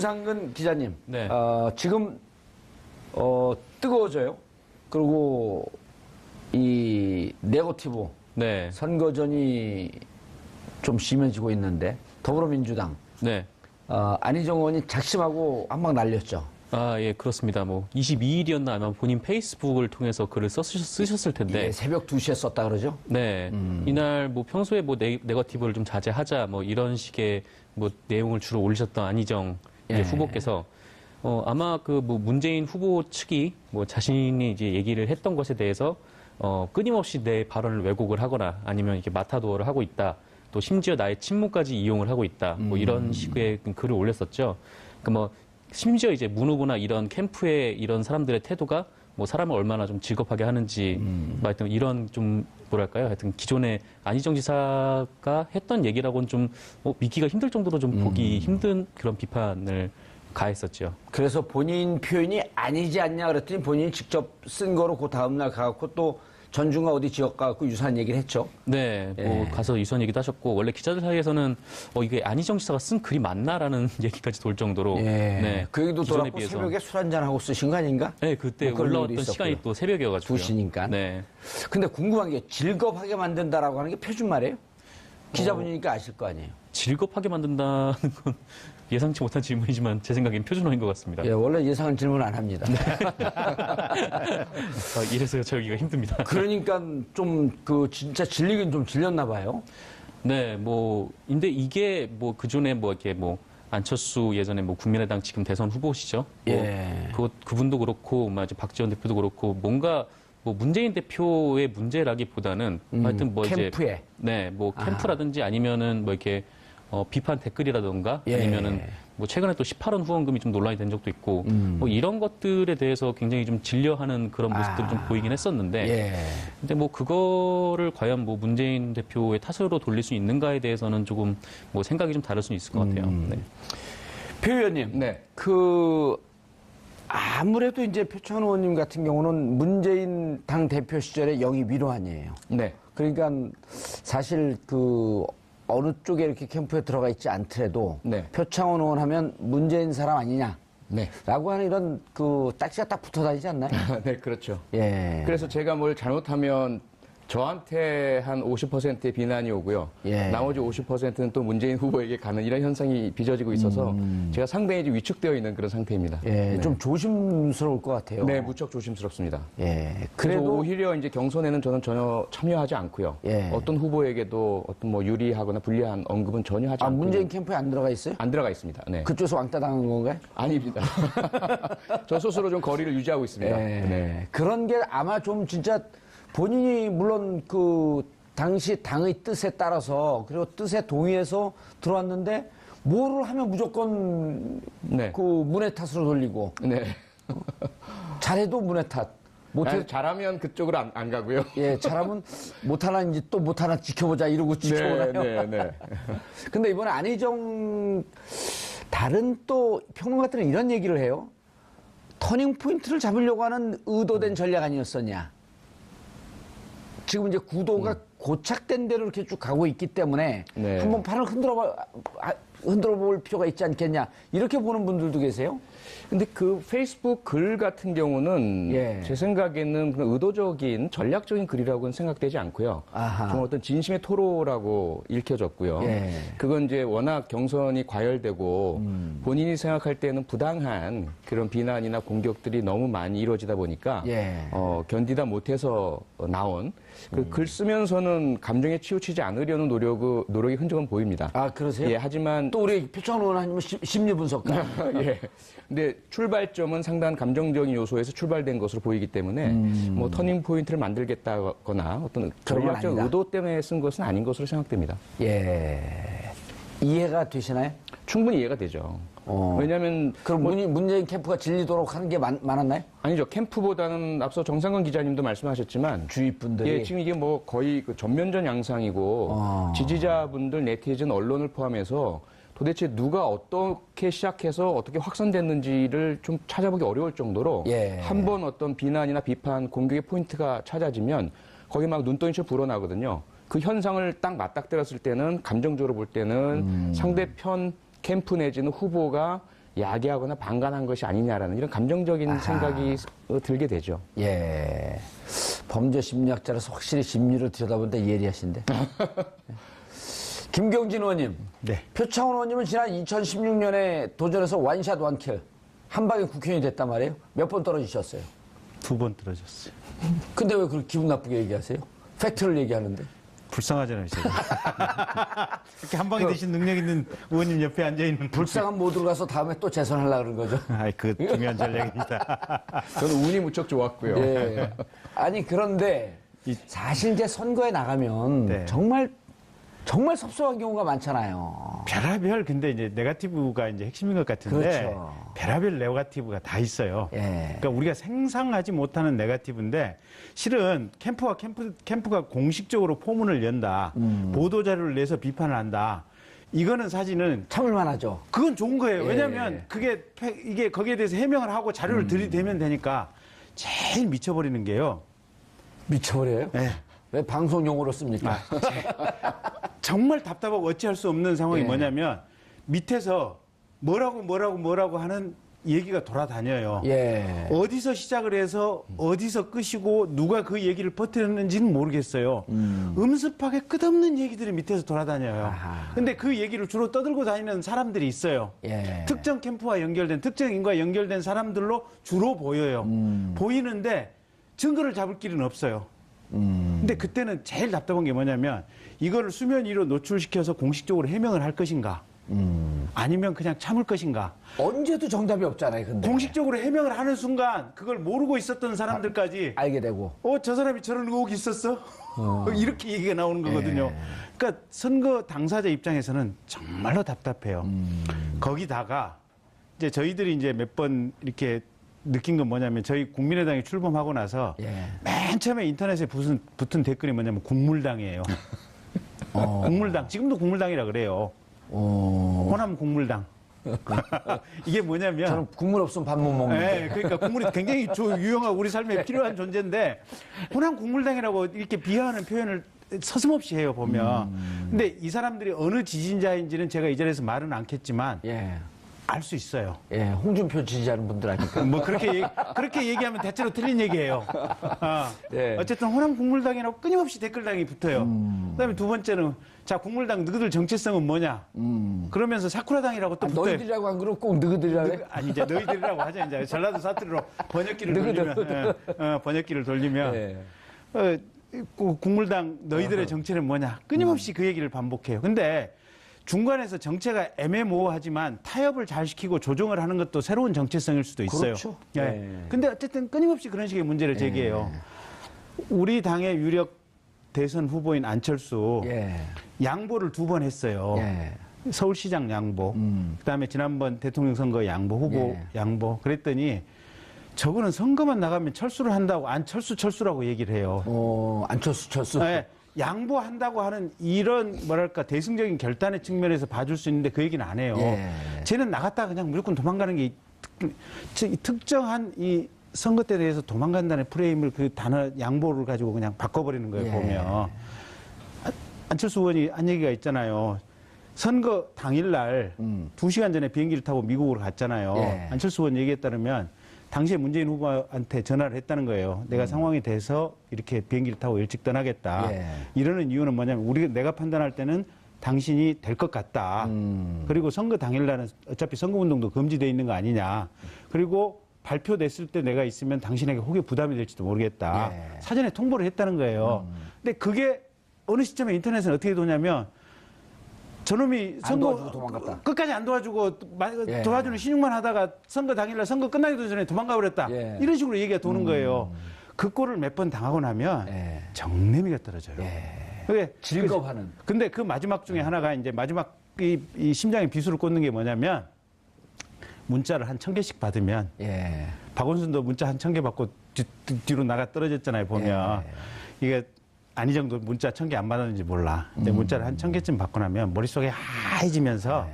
유상근 기자님, 네. 지금 뜨거워져요. 그리고 이 네거티브 네. 선거전이 좀 심해지고 있는데 더불어민주당 네. 안희정 의원이 작심하고 한 방 날렸죠. 아, 예, 그렇습니다. 뭐 22일이었나 아마 본인 페이스북을 통해서 글을 쓰셨을 텐데. 예, 새벽 2시에 썼다 그러죠. 네. 이날 뭐 평소에 뭐 네거티브를 좀 자제하자 뭐 이런 식의 뭐 내용을 주로 올리셨던 안희정 이제 예. 후보께서 아마 그 뭐 문재인 후보 측이 뭐 자신이 이제 얘기를 했던 것에 대해서 끊임없이 내 발언을 왜곡을 하거나 아니면 이렇게 마타도어를 하고 있다. 또 심지어 나의 친문까지 이용을 하고 있다. 뭐 이런 식의 글을 올렸었죠. 그 뭐 심지어 이제 문 후보나 이런 캠프의 이런 사람들의 태도가 뭐 사람을 얼마나 좀 즐겁하게 하는지, 뭐 하여튼 이런 좀 뭐랄까요? 하여튼 기존에 안희정 지사가 했던 얘기라고는 좀 믿기가 힘들 정도로 좀 보기 힘든 그런 비판을 가했었죠. 그래서 본인 표현이 아니지 않냐 그랬더니 본인이 직접 쓴 거로 그 다음날 가갖고 또 전중과 어디 지역 가갖고 유사한 얘기를 했죠. 네, 뭐 예. 가서 유선 얘기도 하셨고 원래 기자들 사이에서는 이게 안희정 지사가 쓴 글이 맞나라는 얘기까지 돌 정도로 예. 네, 그 얘기도 기존에 돌았고 비해서. 새벽에 술 한잔 하고 쓰신 거 아닌가? 네, 그때 뭐 그런 올라왔던 일도 시간이 있었고요. 또 새벽이어가지고 2시니까. 네, 근데 궁금한 게 즐겁하게 만든다라고 하는 게 표준말이에요? 기자분이니까 아실 거 아니에요? 즐겁하게 만든다는 건 예상치 못한 질문이지만 제 생각엔 표준어인 것 같습니다. 예, 원래 예상한 질문 안 합니다. 이래서 저기가 힘듭니다. 그러니까 좀 진짜 질리긴 좀 질렸나 봐요. 네, 근데 이게 그전에 이렇게 안철수 예전에 국민의당 지금 대선 후보시죠. 예. 그분도 그렇고, 이제 박지원 대표도 그렇고, 뭔가 문재인 대표의 문제라기보다는 하여튼 캠프에. 네, 캠프라든지 아니면은 이렇게 비판 댓글이라던가 예. 아니면은 최근에 또 18원 후원금이 좀 논란이 된 적도 있고 이런 것들에 대해서 굉장히 좀 질려하는 그런 모습들이 좀 보이긴 했었는데 예. 근데 그거를 과연 문재인 대표의 탓으로 돌릴 수 있는가에 대해서는 조금 생각이 좀 다를 수는 있을 것 같아요. 네. 표 의원님. 네. 아무래도 이제 표창원 의원님 같은 경우는 문재인 당 대표 시절에 영입 위로한이에요. 네. 그러니까 사실 어느 쪽에 이렇게 캠프에 들어가 있지 않더라도 네. 표창원 의원 하면 문재인 사람 아니냐. 네. 라고 하는 이런 딱지가 딱 붙어 다니지 않나요? 네, 그렇죠. 예. 그래서 제가 뭘 잘못하면 저한테 한 50%의 비난이 오고요. 예. 나머지 50%는 또 문재인 후보에게 가는 이런 현상이 빚어지고 있어서 제가 상당히 좀 위축되어 있는 그런 상태입니다. 예. 네. 좀 조심스러울 것 같아요. 네, 무척 조심스럽습니다. 예. 그래서 그래도 오히려 이제 경선에는 저는 전혀 참여하지 않고요. 예. 어떤 후보에게도 어떤 유리하거나 불리한 언급은 전혀 하지 않고 문재인 캠프에 안 들어가 있어요? 안 들어가 있습니다. 네. 그쪽에서 왕따 당한 건가요? 아닙니다. 저 스스로 좀 거리를 유지하고 있습니다. 예. 네. 그런 게 아마 좀 진짜 본인이 물론 당시 당의 뜻에 따라서 그리고 뜻에 동의해서 들어왔는데 뭐를 하면 무조건 네. 문의 탓으로 돌리고 네. 잘해도 문의 탓 못해 잘하면 그쪽으로 안 가고요. 예 잘하면 못하나 이제 또 못하나 지켜보자 이러고 지켜보나요? 네, 네. 근데 이번에 안희정 다른 또 평론가들은 이런 얘기를 해요. 터닝 포인트를 잡으려고 하는 의도된 전략 아니었었냐? 지금 이제 구도가 고착된 대로 이렇게 쭉 가고 있기 때문에 네. 한번 판을 흔들어 볼 필요가 있지 않겠냐 이렇게 보는 분들도 계세요. 근데 그 페이스북 글 같은 경우는 예. 제 생각에는 그냥 의도적인 전략적인 글이라고는 생각되지 않고요. 아하. 좀 어떤 진심의 토로라고 읽혀졌고요. 예. 그건 이제 워낙 경선이 과열되고 본인이 생각할 때는 부당한 그런 비난이나 공격들이 너무 많이 이루어지다 보니까 예. 견디다 못해서 나온 그 글 쓰면서는 감정에 치우치지 않으려는 노력의 흔적은 보입니다. 아 그러세요? 예, 하지만 또 우리 표창원 의원 아니면 심리 분석가. 예. 근데 출발점은 상당한 감정적인 요소에서 출발된 것으로 보이기 때문에 터닝 포인트를 만들겠다거나 어떤 전략적 아니다. 의도 때문에 쓴 것은 아닌 것으로 생각됩니다. 예. 이해가 되시나요? 충분히 이해가 되죠. 왜냐하면 그럼 문재인 캠프가 질리도록 하는 게 많았나요? 아니죠. 캠프보다는 앞서 정상근 기자님도 말씀하셨지만 주위 분들이 예, 지금 이게 거의 전면전 양상이고 지지자분들, 네티즌, 언론을 포함해서 도대체 누가 어떻게 시작해서 어떻게 확산됐는지를 좀 찾아보기 어려울 정도로 예. 한번 어떤 비난이나 비판, 공격의 포인트가 찾아지면 거기 막 눈덩이처럼 불어나거든요. 그 현상을 딱 맞닥뜨렸을 때는 감정적으로 볼 때는 상대편 캠프 내지는 후보가 야기하거나 방관한 것이 아니냐라는 이런 감정적인 생각이 들게 되죠. 예. 범죄 심리학자라서 확실히 심리를 들여다본다 예리하신데. 김경진 의원님. 네. 표창원 의원님은 지난 2016년에 도전해서 원샷 원킬. 한 방에 국회의원이 됐단 말이에요. 몇 번 떨어지셨어요? 2번 떨어졌어요. 근데 왜 그렇게 기분 나쁘게 얘기하세요? 팩트를 얘기하는데. 불쌍하잖아요, 제가. 이렇게 한 방에 대신 능력 있는 의원님 옆에 앉아있는. 불쌍한 모드로 가서 다음에 또 재선하려고 그런 거죠. 아이, 그 중요한 전략입니다. 저는 운이 무척 좋았고요. 예. 아니, 그런데 사실 이제 선거에 나가면 네. 정말 섭섭한 경우가 많잖아요. 별하별 근데 이제 네거티브가 이제 핵심인 것 같은데 그렇죠. 별하별 네거티브가 다 있어요. 예. 그러니까 우리가 상상하지 못하는 네거티브인데 실은 캠프가 공식적으로 포문을 연다. 보도 자료를 내서 비판을 한다. 이거는 사실은 참을만 하죠. 그건 좋은 거예요. 예. 왜냐하면 이게 거기에 대해서 해명을 하고 자료를 들이대면 되니까 제일 미쳐버리는 게요. 미쳐버려요? 예. 왜 방송 용어로 씁니까? 정말 답답하고 어찌할 수 없는 상황이 예. 뭐냐면 밑에서 뭐라고 하는 얘기가 돌아다녀요. 예. 어디서 시작을 해서 어디서 끝이고 누가 그 얘기를 퍼뜨렸는지는 모르겠어요. 음습하게 끝없는 얘기들이 밑에서 돌아다녀요. 아하. 근데 그 얘기를 주로 떠들고 다니는 사람들이 있어요. 예. 특정 캠프와 연결된 특정인과 연결된 사람들로 주로 보여요. 보이는데 증거를 잡을 길은 없어요. 근데 그때는 제일 답답한 게 뭐냐면 이거를 수면 위로 노출시켜서 공식적으로 해명을 할 것인가 아니면 그냥 참을 것인가. 언제도 정답이 없잖아요, 근데. 공식적으로 해명을 하는 순간 그걸 모르고 있었던 사람들까지 알게 되고. 저 사람이 저런 의혹이 있었어? 이렇게 얘기가 나오는 거거든요. 그러니까 선거 당사자 입장에서는 정말로 답답해요. 거기다가 이제 저희들이 이제 몇 번 이렇게 느낀 건 뭐냐면 저희 국민의당에 출범하고 나서 예. 맨 처음에 인터넷에 붙은 댓글이 뭐냐면 국물당이에요. 국물당. 지금도 국물당이라 그래요. 호남 국물당. 이게 뭐냐면 저는 국물 없으면 밥 못 먹는데. 네, 그러니까 국물이 굉장히 유용하고 우리 삶에 필요한 존재인데 호남 국물당이라고 이렇게 비하하는 표현을 서슴없이 해요 보면. 근데 이 사람들이 어느 지진자인지는 제가 이 자리에서 말은 않겠지만 예. 알 수 있어요. 예. 홍준표 지지하는 분들 아니까. 뭐 그렇게 얘기하면 대체로 틀린 얘기예요. 네. 어쨌든 호남 국물당이라고 끊임없이 댓글당이 붙어요. 그다음에 두 번째는 자 국물당 너희들 정체성은 뭐냐? 그러면서 사쿠라당이라고 또 붙어요. 너희들이라고 안 그러고 꼭 너희들이라고 해? 아니 이제 너희들이라고 하자 이제 전라도 사투리로 번역기를 돌리면 번역기를 돌리면 예. 국물당 너희들의 정체는 뭐냐? 끊임없이 그 얘기를 반복해요. 근데 중간에서 정체가 애매모호하지만 타협을 잘 시키고 조정을 하는 것도 새로운 정체성일 수도 있어요. 그렇죠. 예. 네. 근데 어쨌든 끊임없이 그런 식의 문제를 제기해요. 우리 당의 유력 대선 후보인 안철수 예. 양보를 2번 했어요. 예. 서울시장 양보, 그다음에 지난번 대통령 선거 양보, 후보 예. 양보. 그랬더니 저거는 선거만 나가면 철수를 한다고 철수라고 얘기를 해요. 안철수. 네, 양보한다고 하는 이런 뭐랄까 대승적인 결단의 측면에서 봐줄 수 있는데 그 얘기는 안 해요. 예. 쟤는 나갔다가 그냥 무조건 도망가는 게 특정한 이 선거 때에 대해서 도망간다는 프레임을 그 단어 양보를 가지고 그냥 바꿔버리는 거예요. 예. 보면 안철수 의원이 한 얘기가 있잖아요. 선거 당일날 2시간 전에 비행기를 타고 미국으로 갔잖아요. 예. 안철수 의원 얘기에 따르면 당시에 문재인 후보한테 전화를 했다는 거예요. 내가 상황이 돼서 이렇게 비행기를 타고 일찍 떠나겠다. 예. 이러는 이유는 뭐냐면 내가 판단할 때는 당신이 될 것 같다. 그리고 선거 당일날은 어차피 선거운동도 금지되어 있는 거 아니냐. 그리고 발표됐을 때 내가 있으면 당신에게 혹여 부담이 될지도 모르겠다. 예. 사전에 통보를 했다는 거예요. 근데 그게 어느 시점에 인터넷은 어떻게 도냐면 저놈이 안 선거 도와주고 도망갔다. 끝까지 안 도와주고 예. 도와주는 신용만 하다가 선거 당일날 선거 끝나기도 전에 도망가 버렸다. 예. 이런 식으로 얘기가 도는 거예요. 그 꼴을 몇 번 당하고 나면 예. 정내미가 떨어져요. 그게 즐거워하는. 근데 그 마지막 중에 하나가 이제 마지막 이 심장에 비수를 꽂는 게 뭐냐면 문자를 한 1000개씩 받으면 예. 박원순도 문자 한 1000개 받고 뒤로 나가 떨어졌잖아요. 보면 이게 안희정도 문자 1000개 안 받았는지 몰라. 근데 문자를 한 1000개쯤 받고 나면 머릿속에 하얘지면서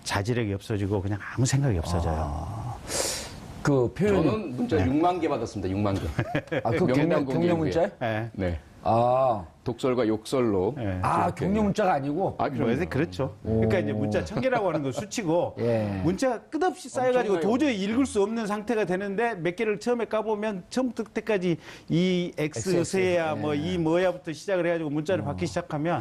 자질력이 없어지고 그냥 아무 생각이 없어져요. 그 표현이. 저는 문자 6만 개 받았습니다. 6만 개. 그 명단 공개 경력 후에. 문자요? 네. 네. 아, 독설과 욕설로. 예. 격려 문자가 아니고. 아, 뭐, 그렇죠. 그러니까 이제 문자 1000개라고 하는 건 수치고 예. 문자가 끝없이 쌓여가지고 엄청나요. 도저히 읽을 수 없는 상태가 되는데 몇 개를 처음에 까보면 처음부터 끝까지 이 X세야 뭐 이 뭐야부터 시작을 해가지고 문자를 받기 시작하면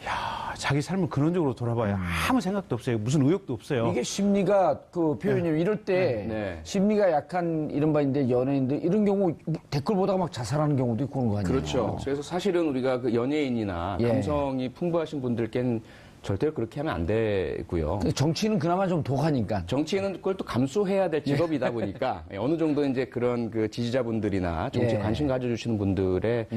야 자기 삶을 근원적으로 돌아봐야 아무 생각도 없어요. 무슨 의욕도 없어요. 이게 심리가 그 표현님 이럴 때 네. 심리가 약한 이른바 이제 연예인들 이런 경우 댓글 보다가 막 자살하는 경우도 있고 그런 거 아니에요? 그렇죠. 그래서 사실은 우리가 그 연예인이나 예. 감성이 풍부하신 분들께는 절대로 그렇게 하면 안 되고요. 정치는 그나마 좀 독하니까. 정치인은 그걸 또 감수해야 될 직업이다 보니까 어느 정도 이제 그런 그 지지자분들이나 정치에 예. 관심 가져주시는 분들의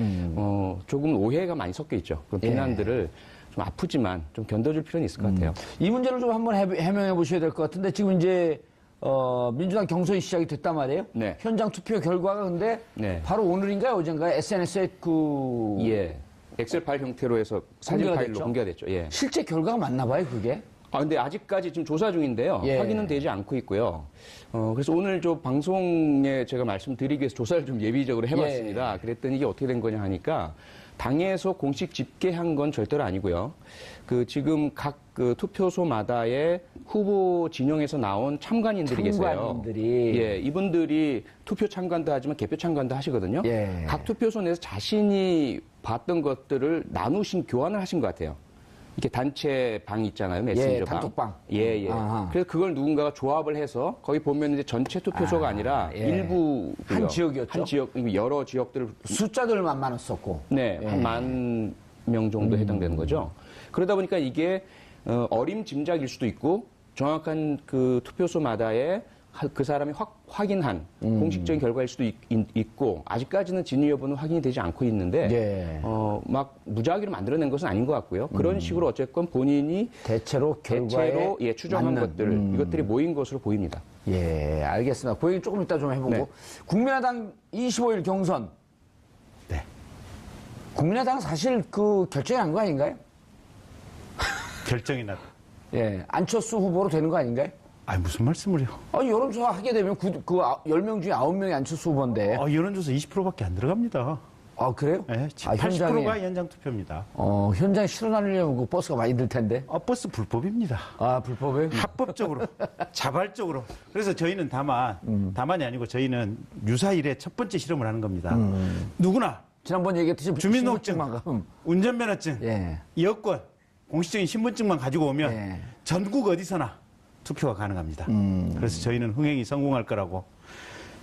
조금 오해가 많이 섞여 있죠. 그런 비난들을 좀 아프지만 좀 견뎌줄 필요는 있을 것 같아요. 이 문제를 좀 한번 해명해 보셔야 될 것 같은데 지금 이제 민주당 경선이 시작이 됐단 말이에요. 네. 현장 투표 결과가 근데 네. 바로 오늘인가요, 어젠가요? SNS에 그 예. 엑셀 파일 형태로 해서 사진 공개가 파일로 됐죠? 공개가 됐죠. 예. 실제 결과가 맞나 봐요, 그게. 아, 근데 아직까지 지금 조사 중인데요. 예. 확인은 되지 않고 있고요. 그래서 오늘 저 방송에 제가 말씀드리기 위해서 조사를 좀 예비적으로 해봤습니다. 그랬더니 이게 어떻게 된 거냐 하니까 당에서 공식 집계한 건 절대로 아니고요. 그 지금 각 그 투표소마다의 후보 진영에서 나온 참관인들이 계세요. 참관인들이. 예, 이분들이 투표 참관도 하지만 개표 참관도 하시거든요. 예. 각 투표소 내에서 자신이 봤던 것들을 나누신 교환을 하신 것 같아요. 이렇게 단체 방 있잖아요, 메신저 방. 단톡방. 예, 예. 아하. 그래서 그걸 누군가가 조합을 해서 거기 보면 이제 전체 투표소가 아니라 예. 일부 한 지역이었죠? 한 지역, 여러 지역들을 숫자들만 많았었고. 네, 예. 한 10,000명 정도 해당되는 거죠. 그러다 보니까 이게 어림짐작일 수도 있고 정확한 그 투표소마다의 그 사람이 확인한 공식적인 결과일 수도 있고 아직까지는 진위 여부는 확인이 되지 않고 있는데 예. 막 무작위로 만들어낸 것은 아닌 것 같고요. 그런 식으로 어쨌건 본인이 대체로 결과에 예, 추정한 맞는. 것들 이것들이 모인 것으로 보입니다. 예, 알겠습니다. 그 얘기 조금 이따 좀 해보고. 네. 국민의당 25일 경선. 네. 국민의당 사실 그 결정이 난 거 아닌가요? 결정이 났다. 예, 안철수 후보로 되는 거 아닌가요? 아 무슨 말씀을요? 여론조사 하게 되면 그 10명 중에 9명이 안철수 후보인데. 여론조사 20%밖에 안 들어갑니다. 아, 그래요? 네, 현장에. 80%가 현장 투표입니다. 현장에 실어나려면 그 버스가 많이 들 텐데. 버스 불법입니다. 아, 불법이에요? 합법적으로, 자발적으로. 그래서 저희는 다만이 아니고 저희는 유사일에 첫 번째 실험을 하는 겁니다. 주민등록증, 지난번 얘기했듯이 주민등록증, 운전면허증, 예. 여권, 공식적인 신분증만 가지고 오면 예. 전국 어디서나 투표가 가능합니다. 그래서 저희는 흥행이 성공할 거라고.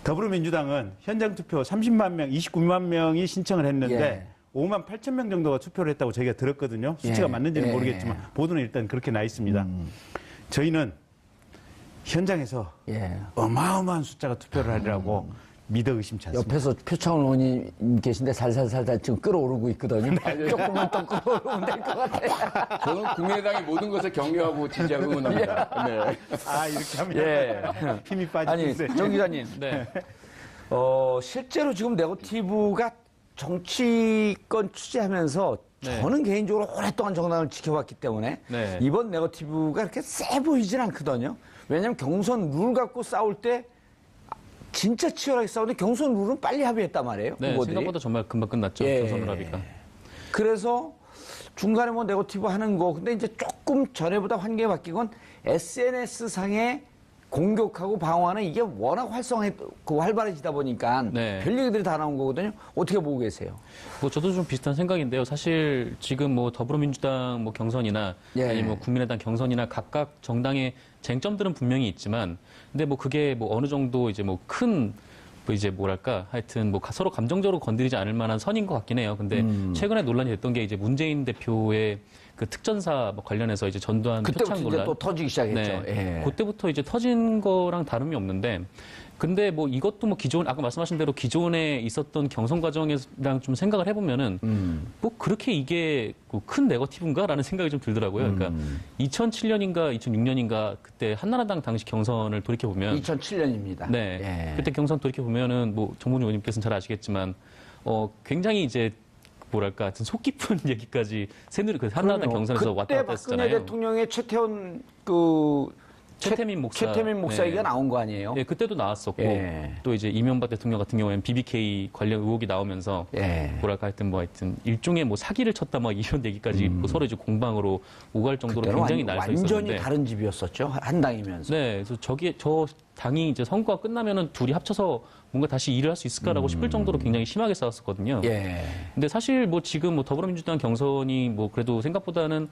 더불어민주당은 현장 투표 30만 명, 29만 명이 신청을 했는데 예. 5만 8천 명 정도가 투표를 했다고 저희가 들었거든요. 수치가 예. 맞는지는 예. 모르겠지만 보도는 일단 그렇게 나 있습니다. 저희는 현장에서 예. 어마어마한 숫자가 투표를 하리라고 믿어 의심치 않습니다. 옆에서 표창원 의원님 계신데 살살살살 지금 끌어오르고 있거든요. 조금만 더 끌어오르면 될 것 같아요. 저는 국민의당의 모든 것을 격려하고 지지하고 응원합니다. 네. 이렇게 하면 예. 힘이 아니, 빠지는데. 정 기자님. 네. 실제로 지금 네거티브가 정치권 취재하면서 네. 저는 개인적으로 오랫동안 정당을 지켜봤기 때문에 네. 이번 네거티브가 그렇게 세 보이진 않거든요. 왜냐하면 경선 룰 갖고 싸울 때 진짜 치열하게 싸우는데 경선 룰은 빨리 합의했단 말이에요. 네, 후보들이. 생각보다 정말 금방 끝났죠. 예. 경선 합의가. 그래서 중간에 뭐 네거티브 하는 거 근데 이제 조금 전에보다 환경이 바뀐 건 SNS 상에 공격하고 방어하는 이게 워낙 활발해지다 보니까 네. 별 얘기들이 다 나온 거거든요. 어떻게 보고 계세요? 뭐 저도 좀 비슷한 생각인데요. 사실 지금 뭐 더불어민주당 뭐 경선이나 예. 아니면 뭐 국민의당 경선이나 각각 정당의 쟁점들은 분명히 있지만, 근데 뭐 그게 뭐 어느 정도 이제 뭐 큰 뭐 이제 뭐랄까 하여튼 뭐 서로 감정적으로 건드리지 않을 만한 선인 것 같긴 해요. 근데 최근에 논란이 됐던 게 이제 문재인 대표의 그 특전사 뭐 관련해서 이제 전두환 그때부터 표창 이제 논란. 또 터지기 시작했죠. 네. 예. 그때부터 이제 터진 거랑 다름이 없는데, 근데 뭐 이것도 뭐 아까 말씀하신 대로 기존에 있었던 경선 과정이랑 좀 생각을 해보면은 뭐 그렇게 이게 큰 네거티브인가라는 생각이 좀 들더라고요. 그러니까 2007년인가 2006년인가 그때 한나라당 당시 경선을 돌이켜보면 2007년입니다. 네. 그때 경선 돌이켜보면은 뭐 정봉준 의원님께서는 잘 아시겠지만, 굉장히 이제 뭐랄까, 하여튼 속 깊은 얘기까지 그 한나라당 경선에서 왔다 그때 갔다 박근혜 했었잖아요. 대통령의 최태원 그 최태민 목사. 최태민 목사 얘기가 나온 거 아니에요? 예, 그때도 나왔었고 예. 또 이제 이명박 대통령 같은 경우에는 BBK 관련 의혹이 나오면서 예. 뭐랄까 하여튼 일종의 뭐 사기를 쳤다 막 이런 얘기까지 뭐 서로 이제 공방으로 오갈 정도로 그때는 굉장히 날서 완전히 있었는데 다른 집이었었죠. 한 당이면서. 네, 그래서 저 당이 이제 선거가 끝나면은 둘이 합쳐서 뭔가 다시 일을 할 수 있을까라고 싶을 정도로 굉장히 심하게 싸웠었거든요. 예. 근데 사실 뭐 지금 뭐 더불어민주당 경선이 뭐 그래도 생각보다는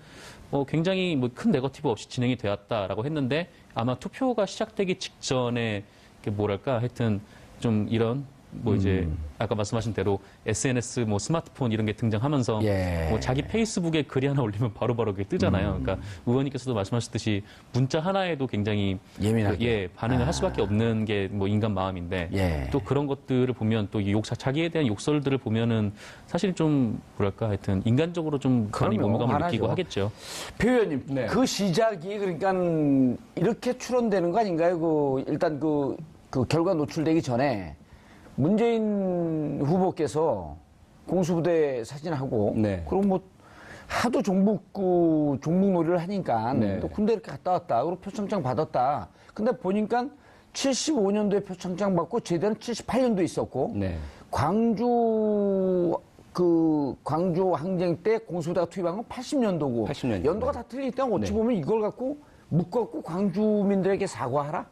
굉장히 뭐 큰 네거티브 없이 진행이 되었다라고 했는데 아마 투표가 시작되기 직전에 뭐랄까 하여튼 좀 이런 뭐 이제 아까 말씀하신 대로 SNS 뭐 스마트폰 이런 게 등장하면서 예. 뭐 자기 페이스북에 글이 하나 올리면 바로바로 그게 뜨잖아요. 그러니까 의원님께서도 말씀하셨듯이 문자 하나에도 굉장히 예민하게. 반응을 할 수밖에 없는 게 뭐 인간 마음인데 예. 또 그런 것들을 보면 또 자기에 대한 욕설들을 보면은 사실 좀 뭐랄까 하여튼 인간적으로 좀 많이 그럼요. 모멸감을 화나죠. 느끼고 하겠죠. 표 의원님, 네. 그 시작이 그러니까 이렇게 추론되는 거 아닌가요? 일단 그 결과 노출되기 전에 문재인 후보께서 공수부대 사진하고 네. 그리고 뭐 하도 종북놀이를 하니까 네. 또 군대 이렇게 갔다 왔다. 그리고 표창장 받았다. 근데 보니까 75년도에 표창장 받고 제대는 78년도에 있었고 네. 광주 항쟁 때 공수부대가 투입한 건 80년도고 80년도. 연도가 다 틀리기 때문에 어찌 보면 이걸 갖고 묶었고 광주민들에게 사과하라?